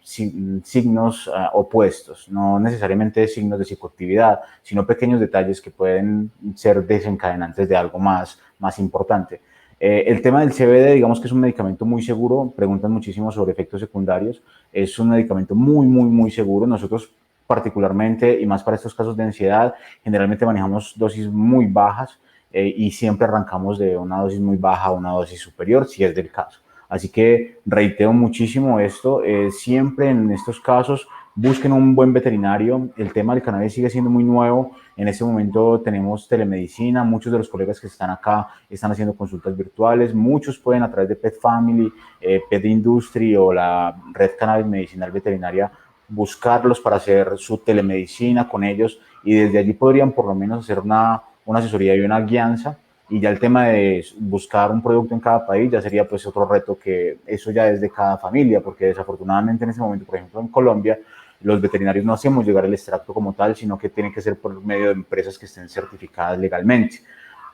signos opuestos, no necesariamente signos de psicoactividad, sino pequeños detalles que pueden ser desencadenantes de algo más importante. El tema del CBD, digamos que es un medicamento muy seguro, preguntan muchísimo sobre efectos secundarios, es un medicamento muy, muy, muy seguro. Nosotros particularmente, y más para estos casos de ansiedad, generalmente manejamos dosis muy bajas y siempre arrancamos de una dosis muy baja a una dosis superior, si es del caso. Así que reitero muchísimo esto, siempre en estos casos busquen un buen veterinario. El tema del cannabis sigue siendo muy nuevo. En este momento tenemos telemedicina, muchos de los colegas que están acá están haciendo consultas virtuales, muchos pueden a través de Pet Family, Pet Industry o la Red Cannabis Medicinal Veterinaria buscarlos para hacer su telemedicina con ellos y desde allí podrían por lo menos hacer una asesoría y una guianza. Y ya el tema de buscar un producto en cada país ya sería pues otro reto, que eso ya es de cada familia, porque desafortunadamente en este momento, por ejemplo en Colombia, los veterinarios no hacemos llegar el extracto como tal, sino que tiene que ser por medio de empresas que estén certificadas legalmente.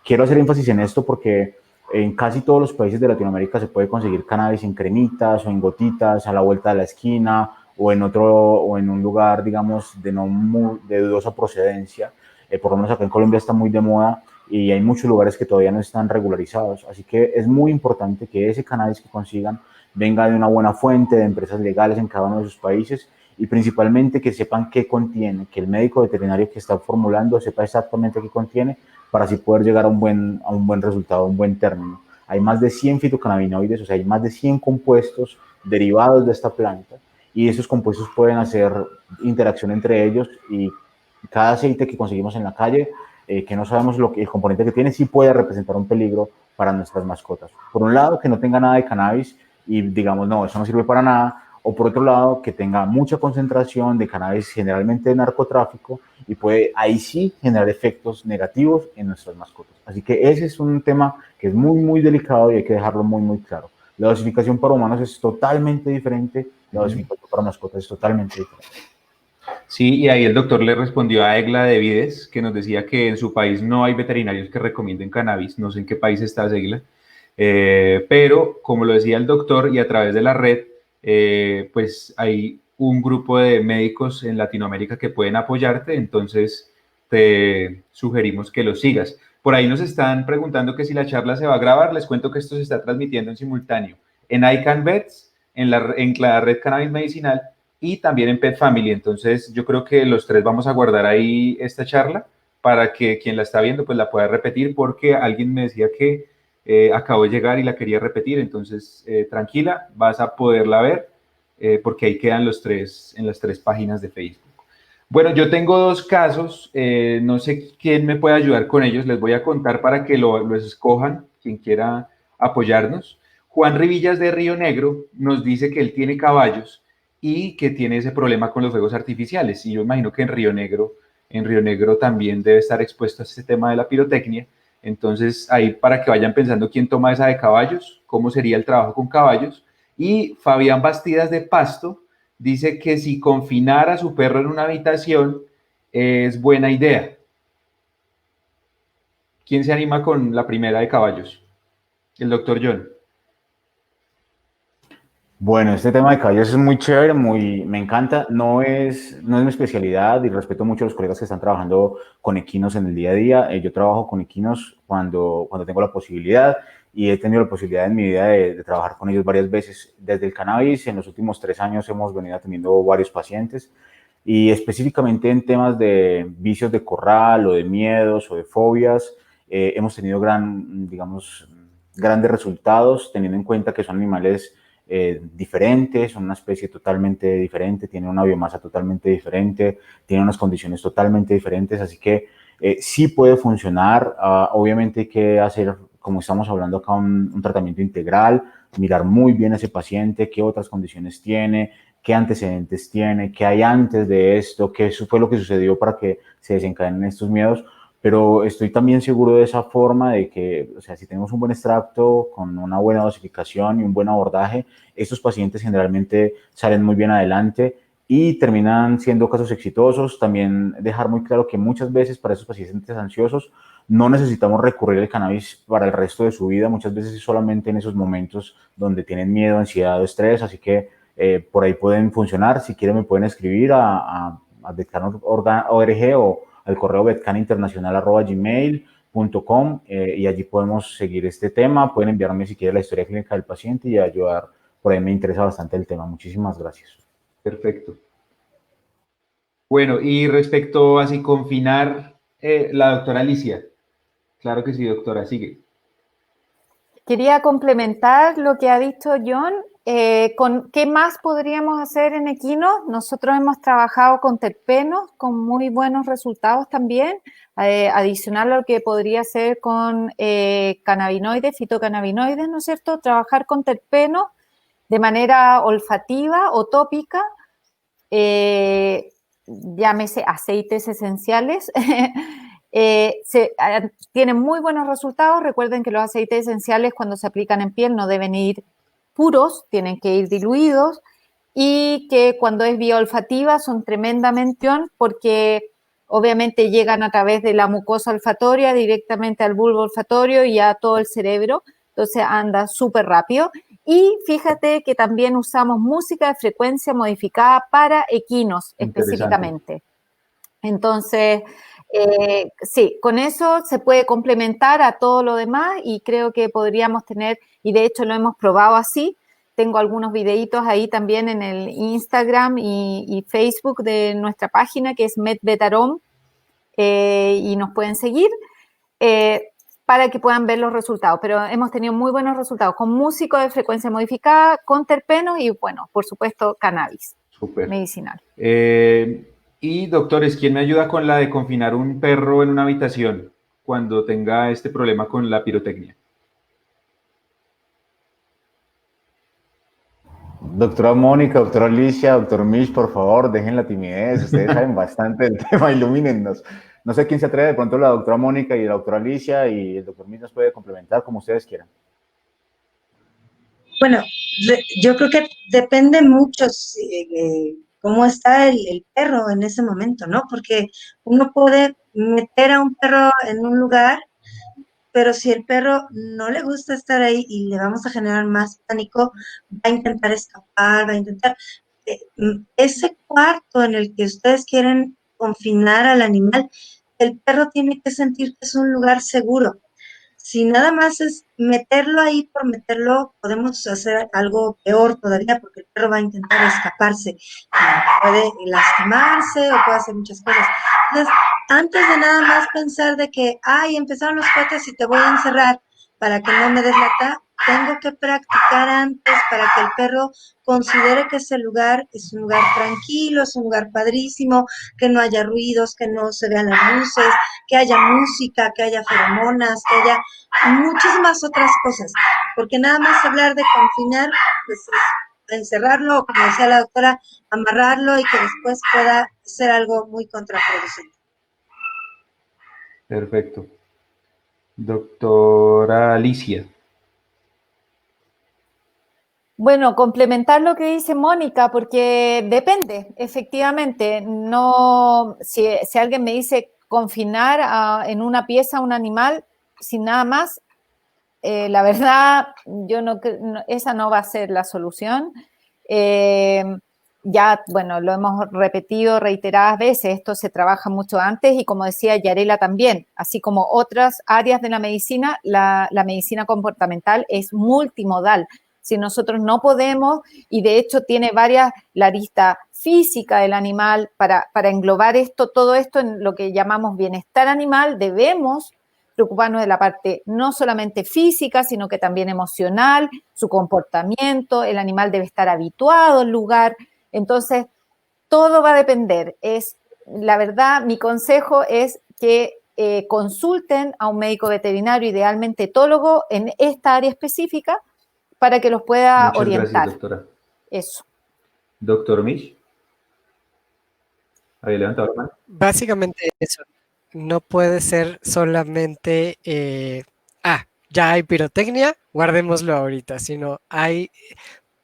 Quiero hacer énfasis en esto porque en casi todos los países de Latinoamérica se puede conseguir cannabis en cremitas o en gotitas a la vuelta de la esquina o en un lugar, digamos, de dudosa procedencia. Por lo menos acá en Colombia está muy de moda y hay muchos lugares que todavía no están regularizados, así que es muy importante que ese cannabis que consigan venga de una buena fuente, de empresas legales en cada uno de sus países y principalmente que sepan qué contiene, que el médico veterinario que está formulando sepa exactamente qué contiene para así poder llegar a un buen resultado, a un buen término. Hay más de 100 fitocannabinoides, o sea, hay más de 100 compuestos derivados de esta planta y esos compuestos pueden hacer interacción entre ellos y cada aceite que conseguimos en la calle, que no sabemos el componente que tiene, sí puede representar un peligro para nuestras mascotas. Por un lado, que no tenga nada de cannabis y digamos, no, eso no sirve para nada, o por otro lado, que tenga mucha concentración de cannabis, generalmente de narcotráfico, y puede ahí sí generar efectos negativos en nuestras mascotas. Así que ese es un tema que es muy, muy delicado y hay que dejarlo muy, muy claro. La dosificación para humanos es totalmente diferente, la dosificación para mascotas es totalmente diferente. Sí, y ahí el doctor le respondió a Egla de Vides, que nos decía que en su país no hay veterinarios que recomienden cannabis, no sé en qué país está Egla, pero como lo decía el doctor y a través de la red, pues hay un grupo de médicos en Latinoamérica que pueden apoyarte, entonces te sugerimos que lo sigas. Por ahí nos están preguntando que si la charla se va a grabar, les cuento que esto se está transmitiendo en simultáneo en iCanVets, en la red Cannabis Medicinal, y también en Pet Family. Entonces yo creo que los tres vamos a guardar ahí esta charla para que quien la está viendo pues la pueda repetir, porque alguien me decía que acabó de llegar y la quería repetir. Entonces tranquila, vas a poderla ver porque ahí quedan los tres en las 3 páginas de Facebook. Bueno, yo tengo 2 casos, no sé quién me puede ayudar con ellos, les voy a contar para que los escojan, quien quiera apoyarnos. Juan Rivillas de Río Negro nos dice que él tiene caballos y que tiene ese problema con los fuegos artificiales. Y yo imagino que en Río Negro también debe estar expuesto a este tema de la pirotecnia. Entonces, ahí para que vayan pensando quién toma esa de caballos, cómo sería el trabajo con caballos. Y Fabián Bastidas de Pasto dice que si confinar a su perro en una habitación es buena idea. ¿Quién se anima con la primera de caballos? El doctor John. Bueno, este tema de caballos es muy chévere, me encanta. No es mi especialidad y respeto mucho a los colegas que están trabajando con equinos en el día a día. Yo trabajo con equinos cuando tengo la posibilidad y he tenido la posibilidad en mi vida de trabajar con ellos varias veces. Desde el cannabis, en los últimos 3 años hemos venido atendiendo varios pacientes y específicamente en temas de vicios de corral o de miedos o de fobias, hemos tenido grandes resultados teniendo en cuenta que son animales diferentes, son una especie totalmente diferente, tienen una biomasa totalmente diferente, tienen unas condiciones totalmente diferentes, así que sí puede funcionar. Obviamente hay que hacer, como estamos hablando acá, un tratamiento integral, mirar muy bien a ese paciente, qué otras condiciones tiene, qué antecedentes tiene, qué hay antes de esto, qué fue lo que sucedió para que se desencadenen estos miedos. Pero estoy también seguro de esa forma de que, o sea, si tenemos un buen extracto con una buena dosificación y un buen abordaje, estos pacientes generalmente salen muy bien adelante y terminan siendo casos exitosos. También dejar muy claro que muchas veces para esos pacientes ansiosos no necesitamos recurrir al cannabis para el resto de su vida, muchas veces es solamente en esos momentos donde tienen miedo, ansiedad o estrés, así que por ahí pueden funcionar. Si quieren me pueden escribir a vetcan.org o al correo vetcaninternacional@gmail.com y allí podemos seguir este tema. Pueden enviarme si quieren la historia clínica del paciente y ayudar. Por ahí me interesa bastante el tema. Muchísimas gracias. Perfecto. Bueno, y respecto a si confinar, la doctora Alicia. Claro que sí, doctora, sigue. Quería complementar lo que ha dicho John. ¿Con qué más podríamos hacer en equinos? Nosotros hemos trabajado con terpenos con muy buenos resultados también, adicional a lo que podría ser con cannabinoides, fitocannabinoides, ¿no es cierto? Trabajar con terpenos de manera olfativa o tópica, llámese aceites esenciales. Tienen muy buenos resultados. Recuerden que los aceites esenciales cuando se aplican en piel no deben ir puros, tienen que ir diluidos, y que cuando es vía olfativa son tremendamente porque obviamente llegan a través de la mucosa olfatoria directamente al bulbo olfatorio y a todo el cerebro, entonces anda súper rápido. Y fíjate que también usamos música de frecuencia modificada para equinos específicamente. Entonces, sí, con eso se puede complementar a todo lo demás y creo que podríamos tener, y de hecho lo hemos probado así, tengo algunos videitos ahí también en el Instagram y Facebook de nuestra página, que es MedBetarom, y nos pueden seguir para que puedan ver los resultados. Pero hemos tenido muy buenos resultados con músico de frecuencia modificada, con terpenos y, bueno, por supuesto, cannabis medicinal. Y doctores, ¿quién me ayuda con la de confinar un perro en una habitación cuando tenga este problema con la pirotecnia? Doctora Mónica, doctora Alicia, doctor Mish, por favor, dejen la timidez. Ustedes saben bastante del tema, ilumínennos. No sé quién se atreve, de pronto la doctora Mónica y la doctora Alicia, y el doctor Mish nos puede complementar como ustedes quieran. Bueno, yo creo que depende mucho cómo está el perro en ese momento, ¿no? Porque uno puede meter a un perro en un lugar, pero si el perro no le gusta estar ahí y le vamos a generar más pánico, va a intentar escapar, va a intentar... ese cuarto en el que ustedes quieren confinar al animal, el perro tiene que sentir que es un lugar seguro. Si nada más es meterlo ahí por meterlo, podemos hacer algo peor todavía, porque el perro va a intentar escaparse, puede lastimarse o puede hacer muchas cosas. Entonces, antes de nada más pensar de que, ay, empezaron los cohetes y te voy a encerrar para que no me des lata, tengo que practicar antes para que el perro considere que ese lugar es un lugar tranquilo, es un lugar padrísimo, que no haya ruidos, que no se vean las luces, que haya música, que haya feromonas, que haya muchísimas otras cosas, porque nada más hablar de confinar, pues es encerrarlo, o como decía la doctora, amarrarlo y que después pueda ser algo muy contraproducente. Perfecto. Doctora Alicia. Bueno, complementar lo que dice Mónica, porque depende, efectivamente. No, si alguien me dice confinar en una pieza a un animal sin nada más, la verdad, esa no va a ser la solución. Ya, bueno, lo hemos repetido reiteradas veces, esto se trabaja mucho antes y como decía Yarela también, así como otras áreas de la medicina, la medicina comportamental es multimodal. Si nosotros no podemos, y de hecho tiene la arista física del animal para englobar todo esto en lo que llamamos bienestar animal, debemos preocuparnos de la parte no solamente física, sino que también emocional, su comportamiento, el animal debe estar habituado al lugar. Entonces, todo va a depender. La verdad, mi consejo es que consulten a un médico veterinario, idealmente etólogo, en esta área específica, para que los pueda orientar. Gracias, doctora. Eso. Doctor Mish. ¿Había levantado la mano? Básicamente eso. No puede ser solamente, ya hay pirotecnia, guardémoslo ahorita, sino hay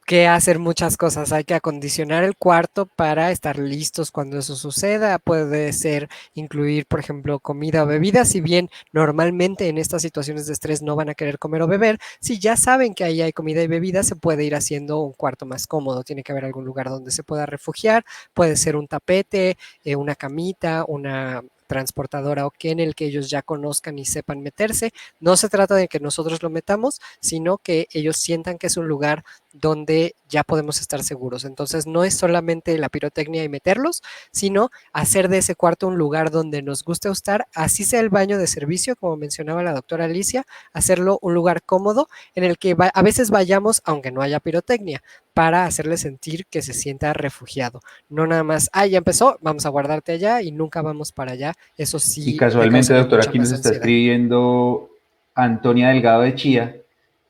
que hacer muchas cosas. Hay que acondicionar el cuarto para estar listos cuando eso suceda. Puede ser incluir, por ejemplo, comida o bebida. Si bien normalmente en estas situaciones de estrés no van a querer comer o beber, si ya saben que ahí hay comida y bebida, se puede ir haciendo un cuarto más cómodo. Tiene que haber algún lugar donde se pueda refugiar. Puede ser un tapete, una camita, una transportadora o que en el que ellos ya conozcan y sepan meterse. No se trata de que nosotros lo metamos, sino que ellos sientan que es un lugar donde ya podemos estar seguros. Entonces no es solamente la pirotecnia y meterlos, sino hacer de ese cuarto un lugar donde nos guste estar, así sea el baño de servicio, como mencionaba la doctora Alicia, hacerlo un lugar cómodo en el que a veces vayamos, aunque no haya pirotecnia, para hacerle sentir que se sienta refugiado. No nada más, ya empezó, vamos a guardarte allá y nunca vamos para allá. Eso sí. Y casualmente, doctora, aquí nos está escribiendo Antonia Delgado de Chía,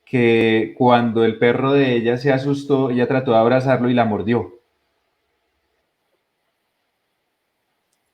que cuando el perro de ella se asustó, ella trató de abrazarlo y la mordió.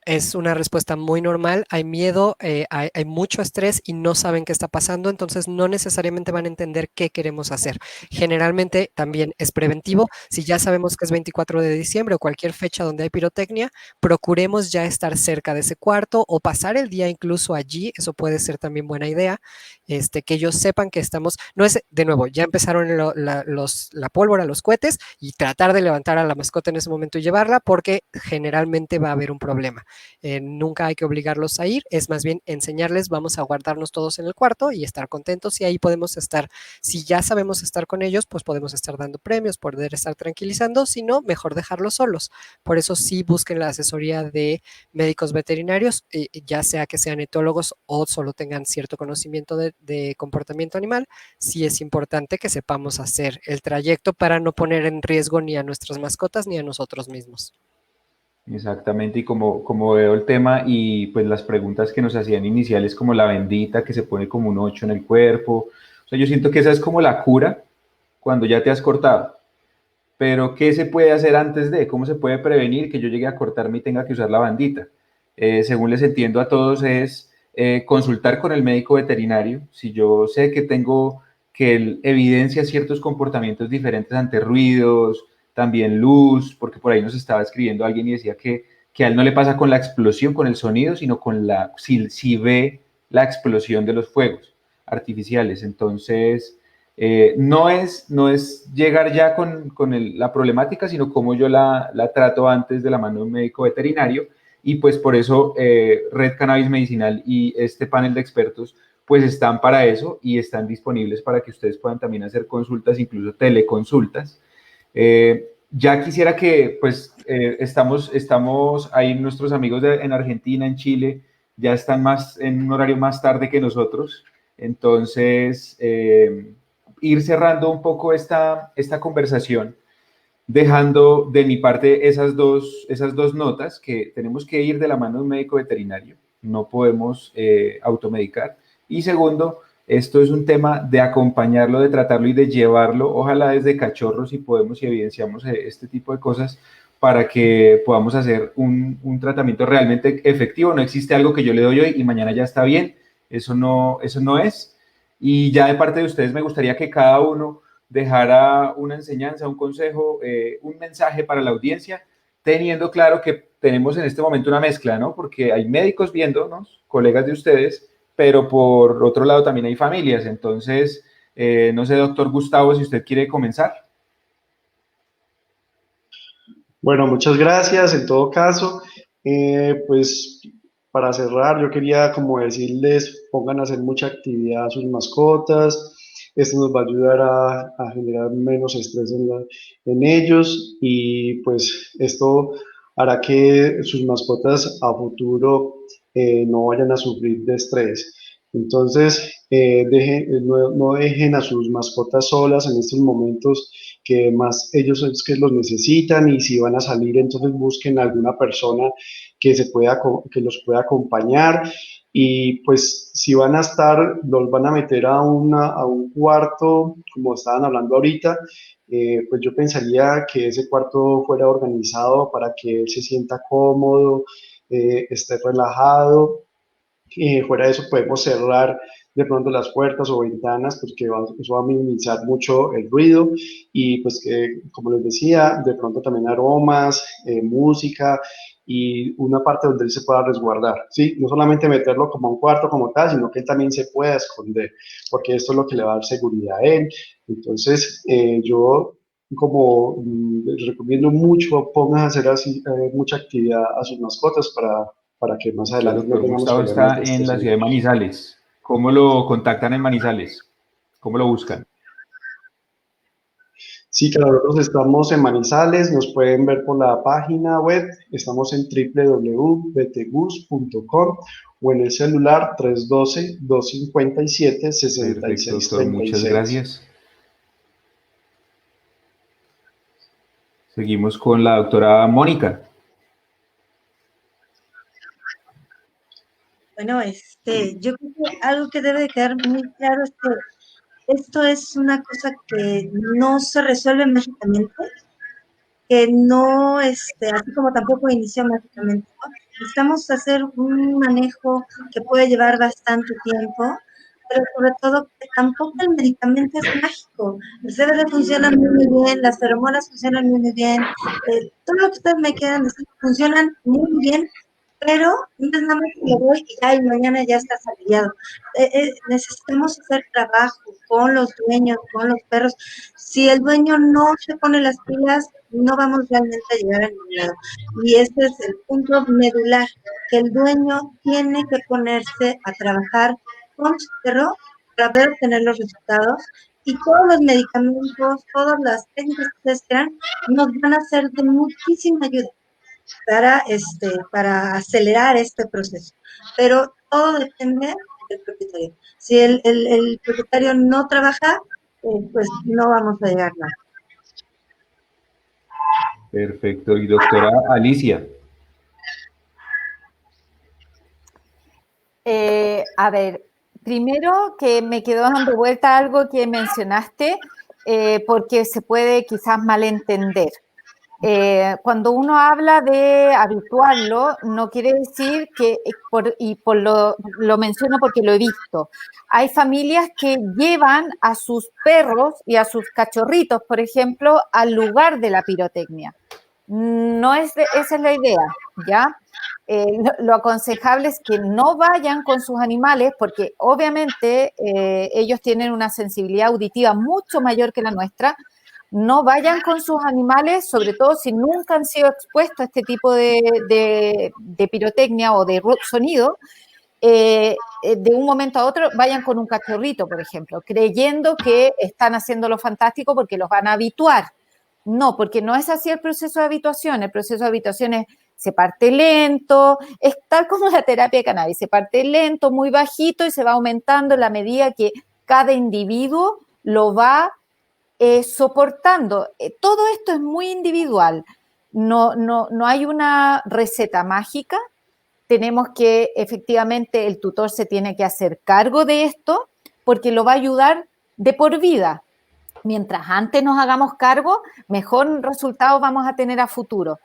Es una respuesta muy normal, hay miedo, hay mucho estrés y no saben qué está pasando, entonces no necesariamente van a entender qué queremos hacer. Generalmente también es preventivo, si ya sabemos que es 24 de diciembre o cualquier fecha donde hay pirotecnia, procuremos ya estar cerca de ese cuarto o pasar el día incluso allí, eso puede ser también buena idea, que ellos sepan que estamos, no es, de nuevo, ya empezaron la pólvora, los cohetes y tratar de levantar a la mascota en ese momento y llevarla porque generalmente va a haber un problema. nunca hay que obligarlos a ir, es más bien enseñarles, vamos a guardarnos todos en el cuarto y estar contentos y ahí podemos estar, si ya sabemos estar con ellos, pues podemos estar dando premios, poder estar tranquilizando, si no, mejor dejarlos solos. Por eso sí busquen la asesoría de médicos veterinarios, ya sea que sean etólogos o solo tengan cierto conocimiento de comportamiento animal, sí es importante que sepamos hacer el trayecto para no poner en riesgo ni a nuestras mascotas ni a nosotros mismos. Exactamente, y como veo el tema y pues las preguntas que nos hacían iniciales como la bendita que se pone como un 8 en el cuerpo, o sea, yo siento que esa es como la cura cuando ya te has cortado, pero ¿qué se puede hacer antes de? ¿Cómo se puede prevenir que yo llegue a cortarme y tenga que usar la bandita? Según les entiendo a todos es consultar con el médico veterinario, si yo sé que tengo que él evidencia ciertos comportamientos diferentes ante ruidos, también luz, porque por ahí nos estaba escribiendo alguien y decía que a él no le pasa con la explosión, con el sonido, sino con si ve la explosión de los fuegos artificiales. Entonces, no es llegar ya con la problemática, sino cómo yo la trato antes de la mano de un médico veterinario. Y pues por eso Red Cannabis Medicinal y este panel de expertos pues están para eso y están disponibles para que ustedes puedan también hacer consultas, incluso teleconsultas. Ya quisiera que, pues, estamos ahí nuestros amigos en Argentina, en Chile, ya están en un horario más tarde que nosotros, entonces, ir cerrando un poco esta conversación, dejando de mi parte esas dos notas, que tenemos que ir de la mano de un médico veterinario, no podemos automedicar, y segundo, esto es un tema de acompañarlo, de tratarlo y de llevarlo, ojalá desde cachorros, si podemos y evidenciamos este tipo de cosas, para que podamos hacer un tratamiento realmente efectivo. No existe algo que yo le doy hoy y mañana ya está bien, eso no es. Y ya de parte de ustedes me gustaría que cada uno dejara una enseñanza, un consejo, un mensaje para la audiencia, teniendo claro que tenemos en este momento una mezcla, ¿no? Porque hay médicos viéndonos, colegas de ustedes, pero por otro lado también hay familias. Entonces, no sé, doctor Gustavo, si usted quiere comenzar. Bueno, muchas gracias. En todo caso, pues para cerrar, yo quería como decirles, pongan a hacer mucha actividad a sus mascotas. Esto nos va a ayudar a generar menos estrés en ellos y pues esto hará que sus mascotas a futuro no vayan a sufrir de estrés. Entonces, no dejen a sus mascotas solas en estos momentos que más ellos es que los necesitan, y si van a salir, entonces busquen alguna persona que los pueda acompañar. Y pues si van a estar, los van a meter a un cuarto, como estaban hablando ahorita, pues yo pensaría que ese cuarto fuera organizado para que él se sienta cómodo, esté relajado. Fuera de eso podemos cerrar de pronto las puertas o ventanas, porque eso va a minimizar mucho el ruido. Y pues que, como les decía, de pronto también aromas, música y una parte donde él se pueda resguardar, ¿sí? No solamente meterlo como un cuarto como tal, sino que él también se pueda esconder, porque esto es lo que le va a dar seguridad a él. Entonces, yo como les recomiendo mucho, pongan a hacer así mucha actividad a sus mascotas para que más El adelante no doctor tengamos Gustavo problemas está de en estos la ciudad de seguros. Manizales. ¿Cómo lo contactan en Manizales? ¿Cómo lo buscan? Sí, claro, nosotros estamos en Manizales, nos pueden ver por la página web, estamos en www.betegus.com o en el celular Perfecto, doctor, muchas 312-257-6636. gracias. Seguimos con la doctora Mónica. Bueno, yo creo que algo que debe de quedar muy claro es que esto es una cosa que no se resuelve mágicamente, que no, así como tampoco inició mágicamente, ¿no? Necesitamos hacer un manejo que puede llevar bastante tiempo, pero sobre todo que tampoco el medicamento es mágico. El CBD funciona muy, muy bien, las feromonas funcionan muy, muy bien, todo lo que ustedes me quieran decir funcionan muy, muy bien, pero no es nada más que lo doy y ya, y mañana ya está aliviado. Necesitamos hacer trabajo con los dueños, con los perros. Si el dueño no se pone las pilas, no vamos realmente a llegar a ningún lado. Y ese es el punto medular, que el dueño tiene que ponerse a trabajar con su perro para poder obtener los resultados, y todos los medicamentos, todas las técnicas que ustedes quieran, nos van a ser de muchísima ayuda para acelerar este proceso. Pero todo depende del propietario. Si el propietario no trabaja, pues no vamos a llegar a nada. Perfecto. Y doctora Alicia. A ver, primero que me quedó dando vuelta algo que mencionaste, porque se puede quizás malentender. Cuando uno habla de habituarlo, no quiere decir que, lo menciono porque lo he visto, hay familias que llevan a sus perros y a sus cachorritos, por ejemplo, al lugar de la pirotecnia. No es esa es la idea, ¿ya? Lo aconsejable es que no vayan con sus animales porque obviamente ellos tienen una sensibilidad auditiva mucho mayor que la nuestra. No vayan con sus animales, sobre todo si nunca han sido expuestos a este tipo de pirotecnia o de sonido. De un momento a otro vayan con un cachorrito, por ejemplo, creyendo que están haciendo lo fantástico porque los van a habituar. No, porque no es así el proceso de habituación. El proceso de habituación se parte lento, es tal como la terapia de cannabis, se parte lento, muy bajito y se va aumentando en la medida que cada individuo lo va soportando. Todo esto es muy individual. No hay una receta mágica. Tenemos que, efectivamente, el tutor se tiene que hacer cargo de esto porque lo va a ayudar de por vida. Mientras antes nos hagamos cargo, mejor resultados vamos a tener a futuro.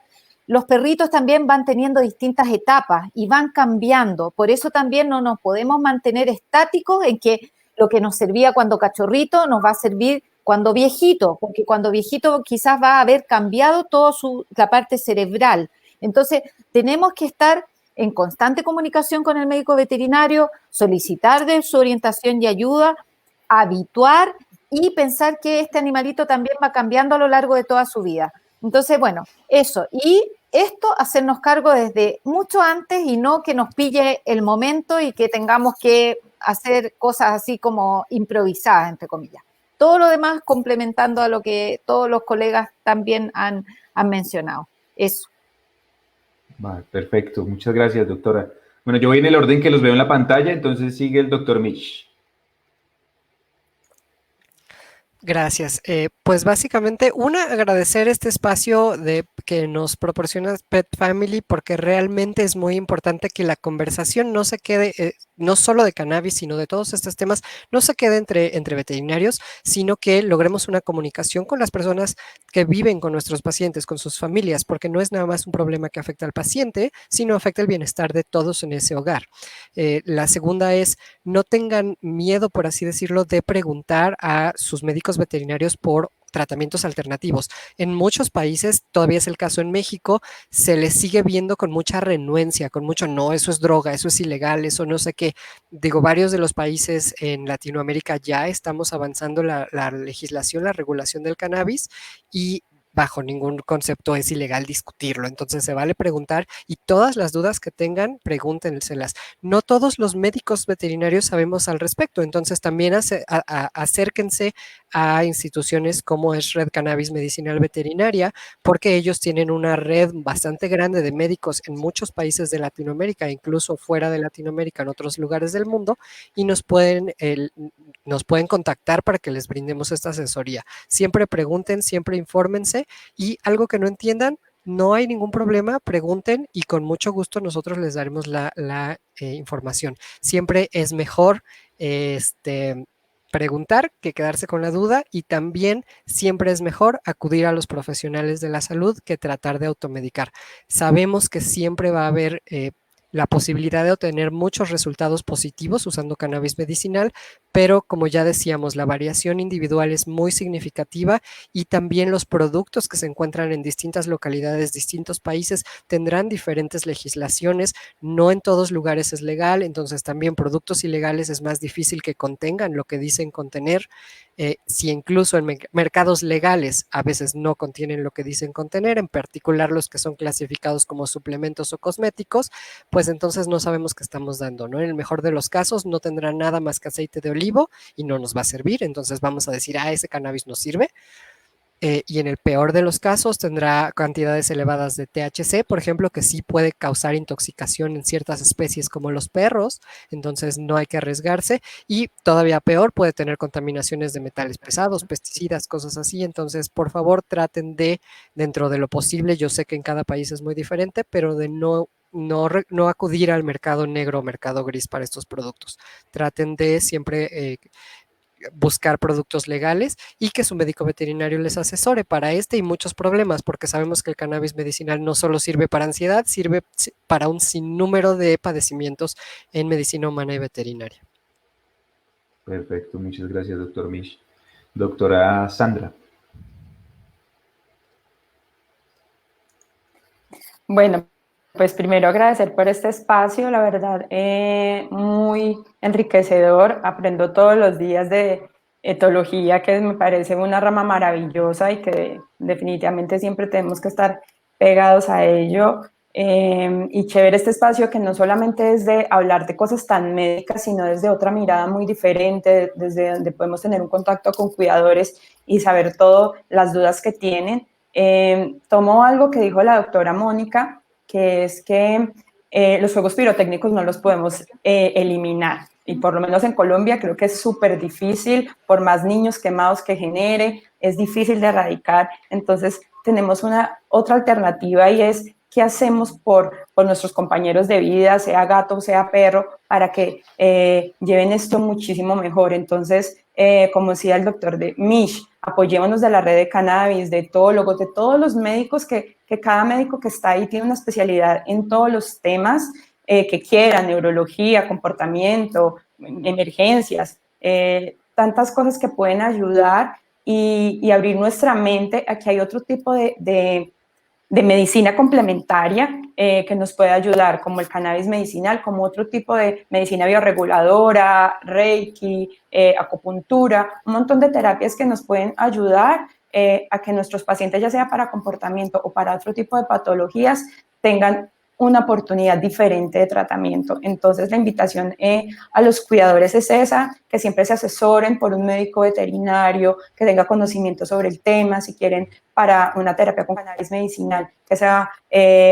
Los perritos también van teniendo distintas etapas y van cambiando. Por eso también no nos podemos mantener estáticos en que lo que nos servía cuando cachorrito nos va a servir cuando viejito, porque cuando viejito quizás va a haber cambiado toda la parte cerebral. Entonces, tenemos que estar en constante comunicación con el médico veterinario, solicitar de su orientación y ayuda, habituar y pensar que este animalito también va cambiando a lo largo de toda su vida. Entonces, bueno, eso. Y esto, hacernos cargo desde mucho antes y no que nos pille el momento y que tengamos que hacer cosas así como improvisadas, entre comillas. Todo lo demás complementando a lo que todos los colegas también han mencionado. Eso. Vale, perfecto. Muchas gracias, doctora. Bueno, yo voy en el orden que los veo en la pantalla, entonces sigue el doctor Mitch. Gracias. Pues básicamente, agradecer este espacio que nos proporciona Pet Family, porque realmente es muy importante que la conversación no se quede, no solo de cannabis, sino de todos estos temas, no se quede entre veterinarios, sino que logremos una comunicación con las personas que viven con nuestros pacientes, con sus familias, porque no es nada más un problema que afecta al paciente, sino afecta el bienestar de todos en ese hogar. La segunda es, no tengan miedo, por así decirlo, de preguntar a sus médicos veterinarios por tratamientos alternativos. En muchos países, todavía es el caso en México, se les sigue viendo con mucha renuencia, con mucho no, eso es droga, eso es ilegal, eso no sé qué. Digo, varios de los países en Latinoamérica ya estamos avanzando la legislación, la regulación del cannabis, y bajo ningún concepto es ilegal discutirlo. Entonces se vale preguntar y todas las dudas que tengan, pregúntenselas. No todos los médicos veterinarios sabemos al respecto, entonces también acérquense a instituciones como es Red Cannabis Medicinal Veterinaria, porque ellos tienen una red bastante grande de médicos en muchos países de Latinoamérica, incluso fuera de Latinoamérica, en otros lugares del mundo, y nos pueden contactar para que les brindemos esta asesoría. Siempre pregunten, siempre infórmense, y algo que no entiendan, no hay ningún problema, pregunten y con mucho gusto nosotros les daremos la información. Siempre es mejor preguntar que quedarse con la duda, y también siempre es mejor acudir a los profesionales de la salud que tratar de automedicar. Sabemos que siempre va a haber la posibilidad de obtener muchos resultados positivos usando cannabis medicinal, pero como ya decíamos, la variación individual es muy significativa, y también los productos que se encuentran en distintas localidades, distintos países, tendrán diferentes legislaciones. No en todos lugares es legal, entonces también productos ilegales es más difícil que contengan lo que dicen contener. Si incluso en mercados legales a veces no contienen lo que dicen contener, en particular los que son clasificados como suplementos o cosméticos, pues entonces no sabemos qué estamos dando, ¿no? En el mejor de los casos no tendrá nada más que aceite de olivo y no nos va a servir, entonces vamos a decir, ese cannabis no sirve. Y en el peor de los casos tendrá cantidades elevadas de THC, por ejemplo, que sí puede causar intoxicación en ciertas especies como los perros, entonces no hay que arriesgarse. Y todavía peor, puede tener contaminaciones de metales pesados, pesticidas, cosas así. Entonces, por favor, traten de, dentro de lo posible, yo sé que en cada país es muy diferente, pero de no acudir al mercado negro o mercado gris para estos productos. Traten de siempre buscar productos legales y que su médico veterinario les asesore para este y muchos problemas, porque sabemos que el cannabis medicinal no solo sirve para ansiedad, sirve para un sinnúmero de padecimientos en medicina humana y veterinaria. Perfecto, muchas gracias, doctor Mish. Doctora Sandra. Bueno, pues primero agradecer por este espacio, la verdad, muy enriquecedor. Aprendo todos los días de etología, que me parece una rama maravillosa y que definitivamente siempre tenemos que estar pegados a ello. Y chévere este espacio que no solamente es de hablar de cosas tan médicas, sino desde otra mirada muy diferente, desde donde podemos tener un contacto con cuidadores y saber todas las dudas que tienen. Tomo algo que dijo la doctora Mónica, que es que los fuegos pirotécnicos no los podemos eliminar. Y por lo menos en Colombia creo que es súper difícil, por más niños quemados que genere, es difícil de erradicar. Entonces tenemos otra alternativa y es qué hacemos por nuestros compañeros de vida, sea gato, sea perro, para que lleven esto muchísimo mejor. Entonces, como decía el doctor Mish, apoyémonos de la red de cannabis, de etólogos, de todos los médicos, que cada médico que está ahí tiene una especialidad en todos los temas que quieran, neurología, comportamiento, emergencias, tantas cosas que pueden ayudar y abrir nuestra mente a que hay otro tipo de medicina complementaria que nos puede ayudar, como el cannabis medicinal, como otro tipo de medicina bioreguladora, reiki, acupuntura, un montón de terapias que nos pueden ayudar a que nuestros pacientes, ya sea para comportamiento o para otro tipo de patologías, tengan una oportunidad diferente de tratamiento. Entonces, la invitación a los cuidadores es esa, que siempre se asesoren por un médico veterinario que tenga conocimiento sobre el tema, si quieren para una terapia con cannabis medicinal, que sea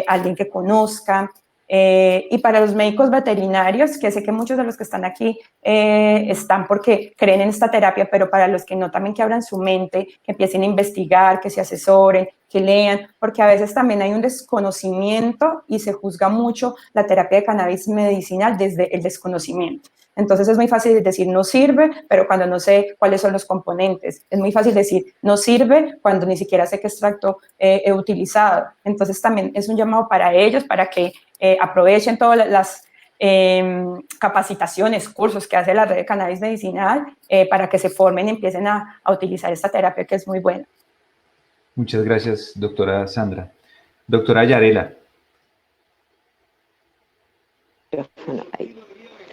alguien que conozca. Y para los médicos veterinarios, que sé que muchos de los que están aquí están porque creen en esta terapia, pero para los que no, también que abran su mente, que empiecen a investigar, que se asesoren, que lean, porque a veces también hay un desconocimiento y se juzga mucho la terapia de cannabis medicinal desde el desconocimiento. Entonces es muy fácil decir no sirve, pero cuando no sé cuáles son los componentes. Es muy fácil decir no sirve cuando ni siquiera sé qué extracto he utilizado. Entonces también es un llamado para ellos, para que aprovechen todas las capacitaciones, cursos que hace la red de cannabis medicinal para que se formen y empiecen a utilizar esta terapia que es muy buena. Muchas gracias, doctora Sandra. Doctora Yarela. Bueno,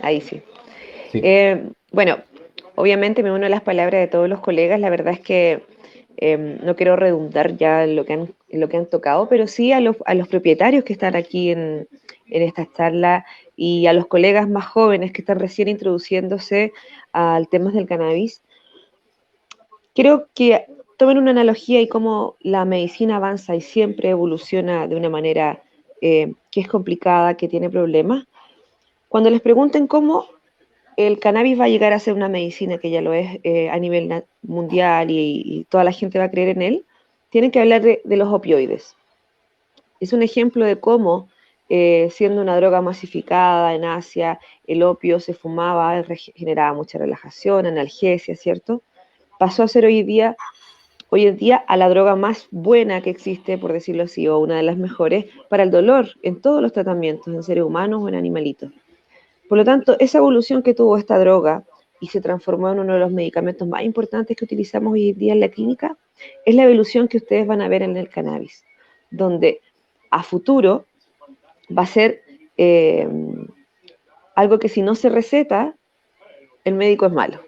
ahí sí. Sí. Bueno, obviamente me uno a las palabras de todos los colegas. La verdad es que no quiero redundar ya en lo que han tocado, pero sí a los propietarios que están aquí en esta charla y a los colegas más jóvenes que están recién introduciéndose al tema del cannabis. Creo que tomen una analogía y cómo la medicina avanza y siempre evoluciona de una manera que es complicada, que tiene problemas. Cuando les pregunten cómo el cannabis va a llegar a ser una medicina, que ya lo es a nivel mundial y toda la gente va a creer en él, tienen que hablar de los opioides. Es un ejemplo de cómo, siendo una droga masificada en Asia, el opio se fumaba, generaba mucha relajación, analgesia, ¿cierto? Pasó a ser hoy en día a la droga más buena que existe, por decirlo así, o una de las mejores, para el dolor en todos los tratamientos, en seres humanos o en animalitos. Por lo tanto, esa evolución que tuvo esta droga y se transformó en uno de los medicamentos más importantes que utilizamos hoy en día en la clínica, es la evolución que ustedes van a ver en el cannabis, donde a futuro va a ser algo que si no se receta, el médico es malo.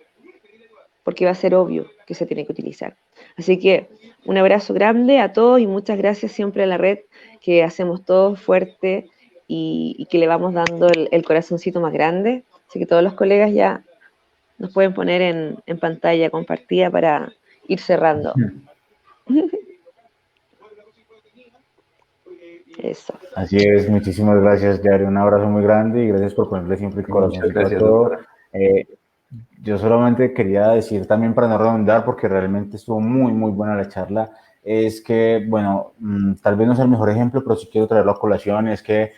porque va a ser obvio que se tiene que utilizar. Así que un abrazo grande a todos y muchas gracias siempre a la red, que hacemos todo fuerte y que le vamos dando el corazoncito más grande. Así que todos los colegas ya nos pueden poner en pantalla compartida para ir cerrando. Eso. Así es, muchísimas gracias, Yari. Un abrazo muy grande y gracias por ponerle siempre el Muchas corazoncito a gracias, todo. doctora. Yo solamente quería decir también para no redundar, porque realmente estuvo muy, muy buena la charla, es que, bueno, tal vez no es el mejor ejemplo, pero sí quiero traerlo a colación, es que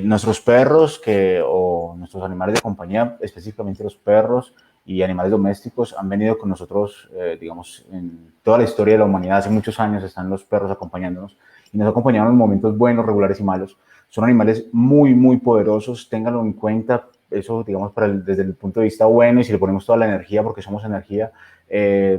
nuestros perros o nuestros animales de compañía, específicamente los perros y animales domésticos, han venido con nosotros, digamos, en toda la historia de la humanidad. Hace muchos años están los perros acompañándonos y nos acompañaron en momentos buenos, regulares y malos. Son animales muy, muy poderosos, ténganlo en cuenta. Eso, digamos, desde el punto de vista bueno, y si le ponemos toda la energía, porque somos energía,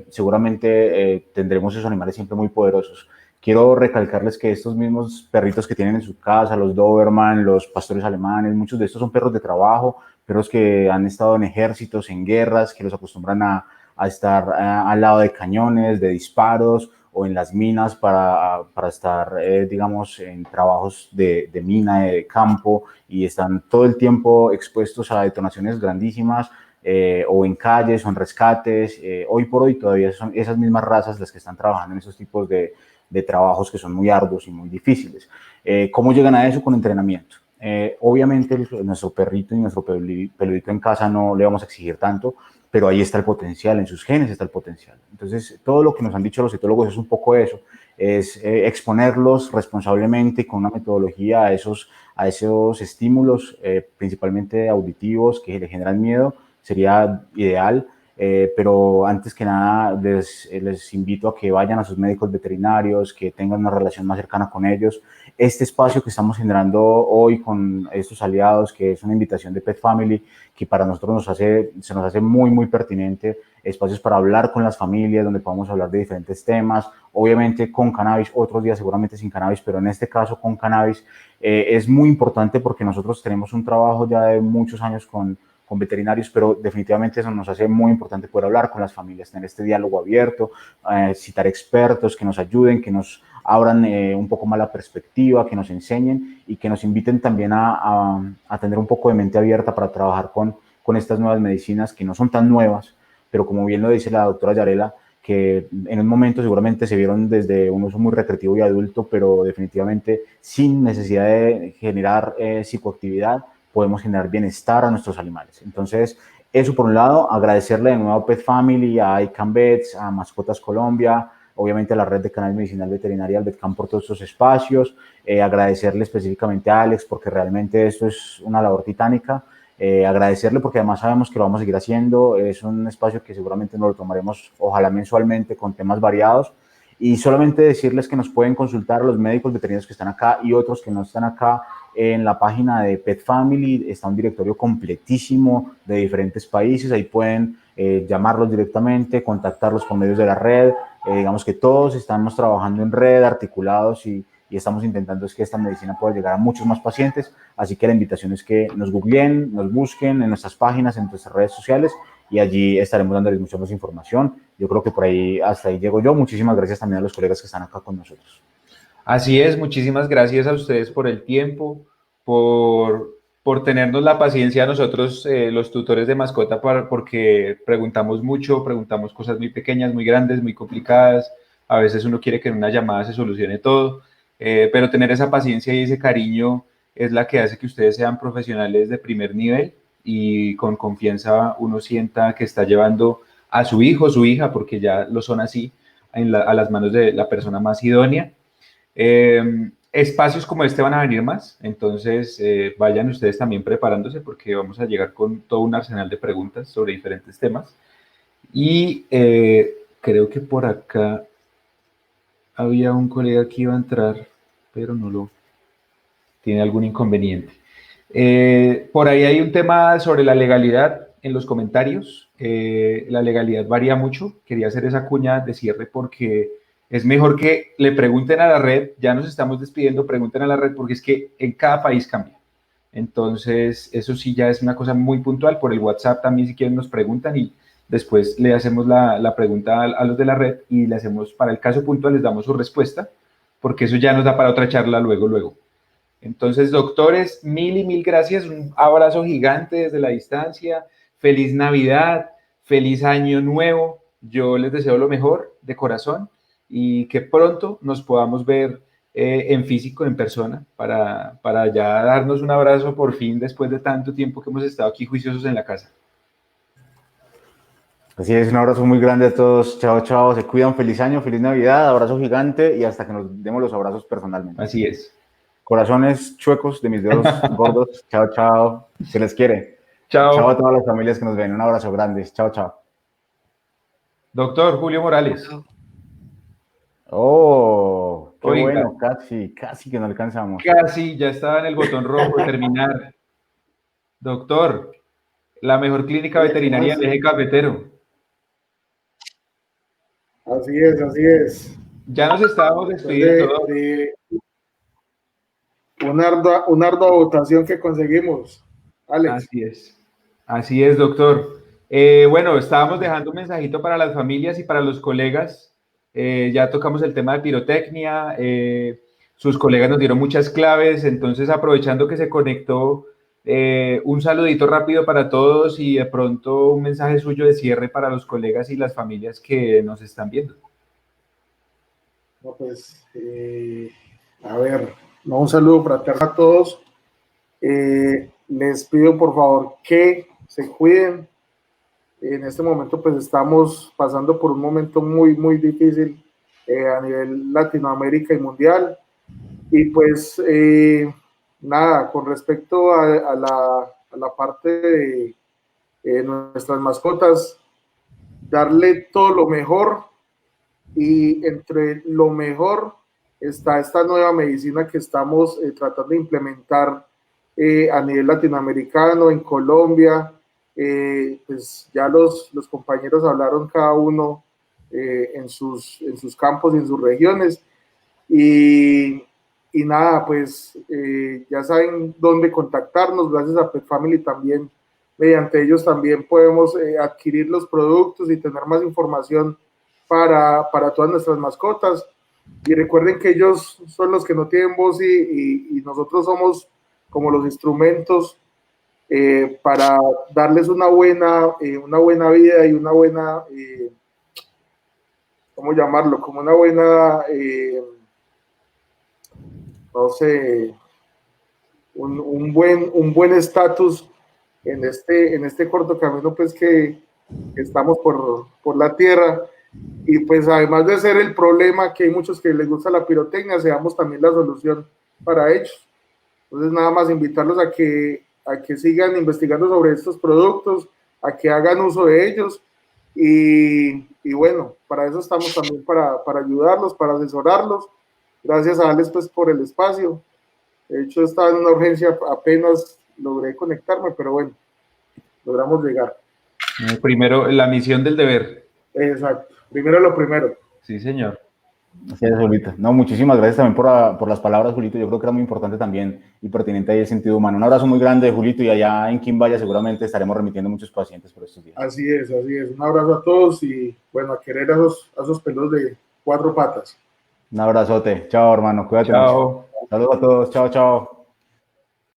seguramente tendremos esos animales siempre muy poderosos. Quiero recalcarles que estos mismos perritos que tienen en su casa, los Doberman, los pastores alemanes, muchos de estos son perros de trabajo, perros que han estado en ejércitos, en guerras, que los acostumbran a estar al lado de cañones, de disparos, o en las minas para estar, digamos, en trabajos de mina, de campo, y están todo el tiempo expuestos a detonaciones grandísimas, o en calles o en rescates. Hoy por hoy todavía son esas mismas razas las que están trabajando en esos tipos de trabajos que son muy arduos y muy difíciles. ¿Cómo llegan a eso? Con entrenamiento. Obviamente nuestro perrito y nuestro peludito en casa no le vamos a exigir tanto, pero ahí está el potencial, en sus genes está el potencial. Entonces, todo lo que nos han dicho los etólogos es un poco eso, es exponerlos responsablemente con una metodología a esos estímulos, principalmente auditivos, que le generan miedo, sería ideal. Pero antes que nada les invito a que vayan a sus médicos veterinarios, que tengan una relación más cercana con ellos. Este espacio que estamos generando hoy con estos aliados, que es una invitación de Pet Family, que para nosotros se nos hace muy, muy pertinente, espacios para hablar con las familias, donde podamos hablar de diferentes temas, obviamente con cannabis, otros días seguramente sin cannabis, pero en este caso con cannabis. Es muy importante porque nosotros tenemos un trabajo ya de muchos años con veterinarios, pero definitivamente eso nos hace muy importante poder hablar con las familias, tener este diálogo abierto, citar expertos que nos ayuden, que nos abran un poco más la perspectiva, que nos enseñen y que nos inviten también a tener un poco de mente abierta para trabajar con estas nuevas medicinas que no son tan nuevas, pero como bien lo dice la doctora Yarela, que en un momento seguramente se vieron desde un uso muy recreativo y adulto, pero definitivamente sin necesidad de generar psicoactividad, podemos generar bienestar a nuestros animales. Entonces, eso por un lado, agradecerle de nuevo a Pet Family, a ICANN Vets, a Mascotas Colombia, obviamente a la red de cannabis medicinal veterinaria, al VetCam, por todos estos espacios, agradecerle específicamente a Alex, porque realmente esto es una labor titánica, agradecerle porque además sabemos que lo vamos a seguir haciendo, es un espacio que seguramente nos lo tomaremos, ojalá mensualmente, con temas variados, y solamente decirles que nos pueden consultar a los médicos veterinarios que están acá y otros que no están acá. En la página de Pet Family está un directorio completísimo de diferentes países, ahí pueden llamarlos directamente, contactarlos por medios de la red. Digamos que todos estamos trabajando en red, articulados, y estamos intentando es que esta medicina pueda llegar a muchos más pacientes, así que la invitación es que nos googleen, nos busquen en nuestras páginas, en nuestras redes sociales, y allí estaremos dándoles mucha más información. Yo creo que por ahí, hasta ahí llego yo. Muchísimas gracias también a los colegas que están acá con nosotros. Así es, muchísimas gracias a ustedes por el tiempo, por tenernos la paciencia a nosotros, los tutores de mascota, porque preguntamos mucho, preguntamos cosas muy pequeñas, muy grandes, muy complicadas. A veces uno quiere que en una llamada se solucione todo, pero tener esa paciencia y ese cariño es la que hace que ustedes sean profesionales de primer nivel y con confianza uno sienta que está llevando a su hijo, su hija, porque ya lo son así, a las manos de la persona más idónea. Espacios como este van a venir más, entonces vayan ustedes también preparándose porque vamos a llegar con todo un arsenal de preguntas sobre diferentes temas. Y creo que por acá había un colega que iba a entrar, pero no lo tiene algún inconveniente. Por ahí hay un tema sobre la legalidad en los comentarios. La legalidad varía mucho. Quería hacer esa cuña de cierre porque es mejor que le pregunten a la red. Ya nos estamos despidiendo, pregunten a la red porque es que en cada país cambia. Entonces, eso sí ya es una cosa muy puntual. Por el WhatsApp también, si quieren, nos preguntan y Después le hacemos la pregunta a los de la red y le hacemos, para el caso puntual, les damos su respuesta, porque eso ya nos da para otra charla luego. Entonces, doctores, mil y mil gracias. Un abrazo gigante desde la distancia. Feliz Navidad, feliz Año Nuevo. Yo les deseo lo mejor de corazón y que pronto nos podamos ver en físico, en persona, para ya darnos un abrazo por fin después de tanto tiempo que hemos estado aquí juiciosos en la casa. Así es, un abrazo muy grande a todos. Chao, chao. Se cuidan. Feliz año, feliz Navidad. Abrazo gigante y hasta que nos demos los abrazos personalmente. Así es. Corazones chuecos de mis dedos gordos. Chao, chao. Se les quiere. Chao. Chao a todas las familias que nos ven. Un abrazo grande. Chao, chao. Doctor Julio Morales. Oh, qué Oiga. bueno. Casi que no alcanzamos. Casi, ya estaba en el botón rojo de terminar. Doctor, la mejor clínica veterinaria del eje cafetero. Así es. Ya nos estábamos despidiendo. Una ardua votación que conseguimos, Alex. Así es, doctor. Bueno, estábamos dejando un mensajito para las familias y para los colegas. Ya tocamos el tema de pirotecnia. Sus colegas nos dieron muchas claves. Entonces, aprovechando que se conectó, un saludito rápido para todos y de pronto un mensaje suyo de cierre para los colegas y las familias que nos están viendo. No, pues, a ver, un saludo fraterno a todos. Les pido por favor que se cuiden. En este momento pues estamos pasando por un momento muy, muy difícil a nivel Latinoamérica y mundial. Y pues nada, con respecto a la parte de nuestras mascotas, darle todo lo mejor, y entre lo mejor está esta nueva medicina que estamos tratando de implementar a nivel latinoamericano, en Colombia. Pues ya los compañeros hablaron cada uno en sus campos y en sus regiones, y nada, pues ya saben dónde contactarnos. Gracias a Pet Family también, mediante ellos también podemos adquirir los productos y tener más información para todas nuestras mascotas. Y recuerden que ellos son los que no tienen voz y nosotros somos como los instrumentos para darles una buena vida y una buena, ¿cómo llamarlo? Como una buena, no sé, un buen estatus en este corto camino pues que estamos por la tierra. Y pues además de ser el problema, que hay muchos que les gusta la pirotecnia, seamos también la solución para ellos. Entonces nada más invitarlos a que sigan investigando sobre estos productos, a que hagan uso de ellos, y bueno, para eso estamos también, para ayudarlos, para asesorarlos. Gracias a Alex pues por el espacio. De hecho estaba en una urgencia, apenas logré conectarme, pero bueno, logramos llegar. Primero, la misión del deber. Exacto, primero lo primero. Sí, señor. Así es, Julito. No, muchísimas gracias también por las palabras, Julito. Yo creo que era muy importante también y pertinente ahí el sentido humano. Un abrazo muy grande, Julito, y allá en Quimbaya seguramente estaremos remitiendo muchos pacientes por estos días. Así es. Un abrazo a todos y bueno, a querer a esos pelos de 4 patas. Un abrazote. Chao, hermano. Cuídate. Chao. Mucho. Saludos a todos. Chao, chao.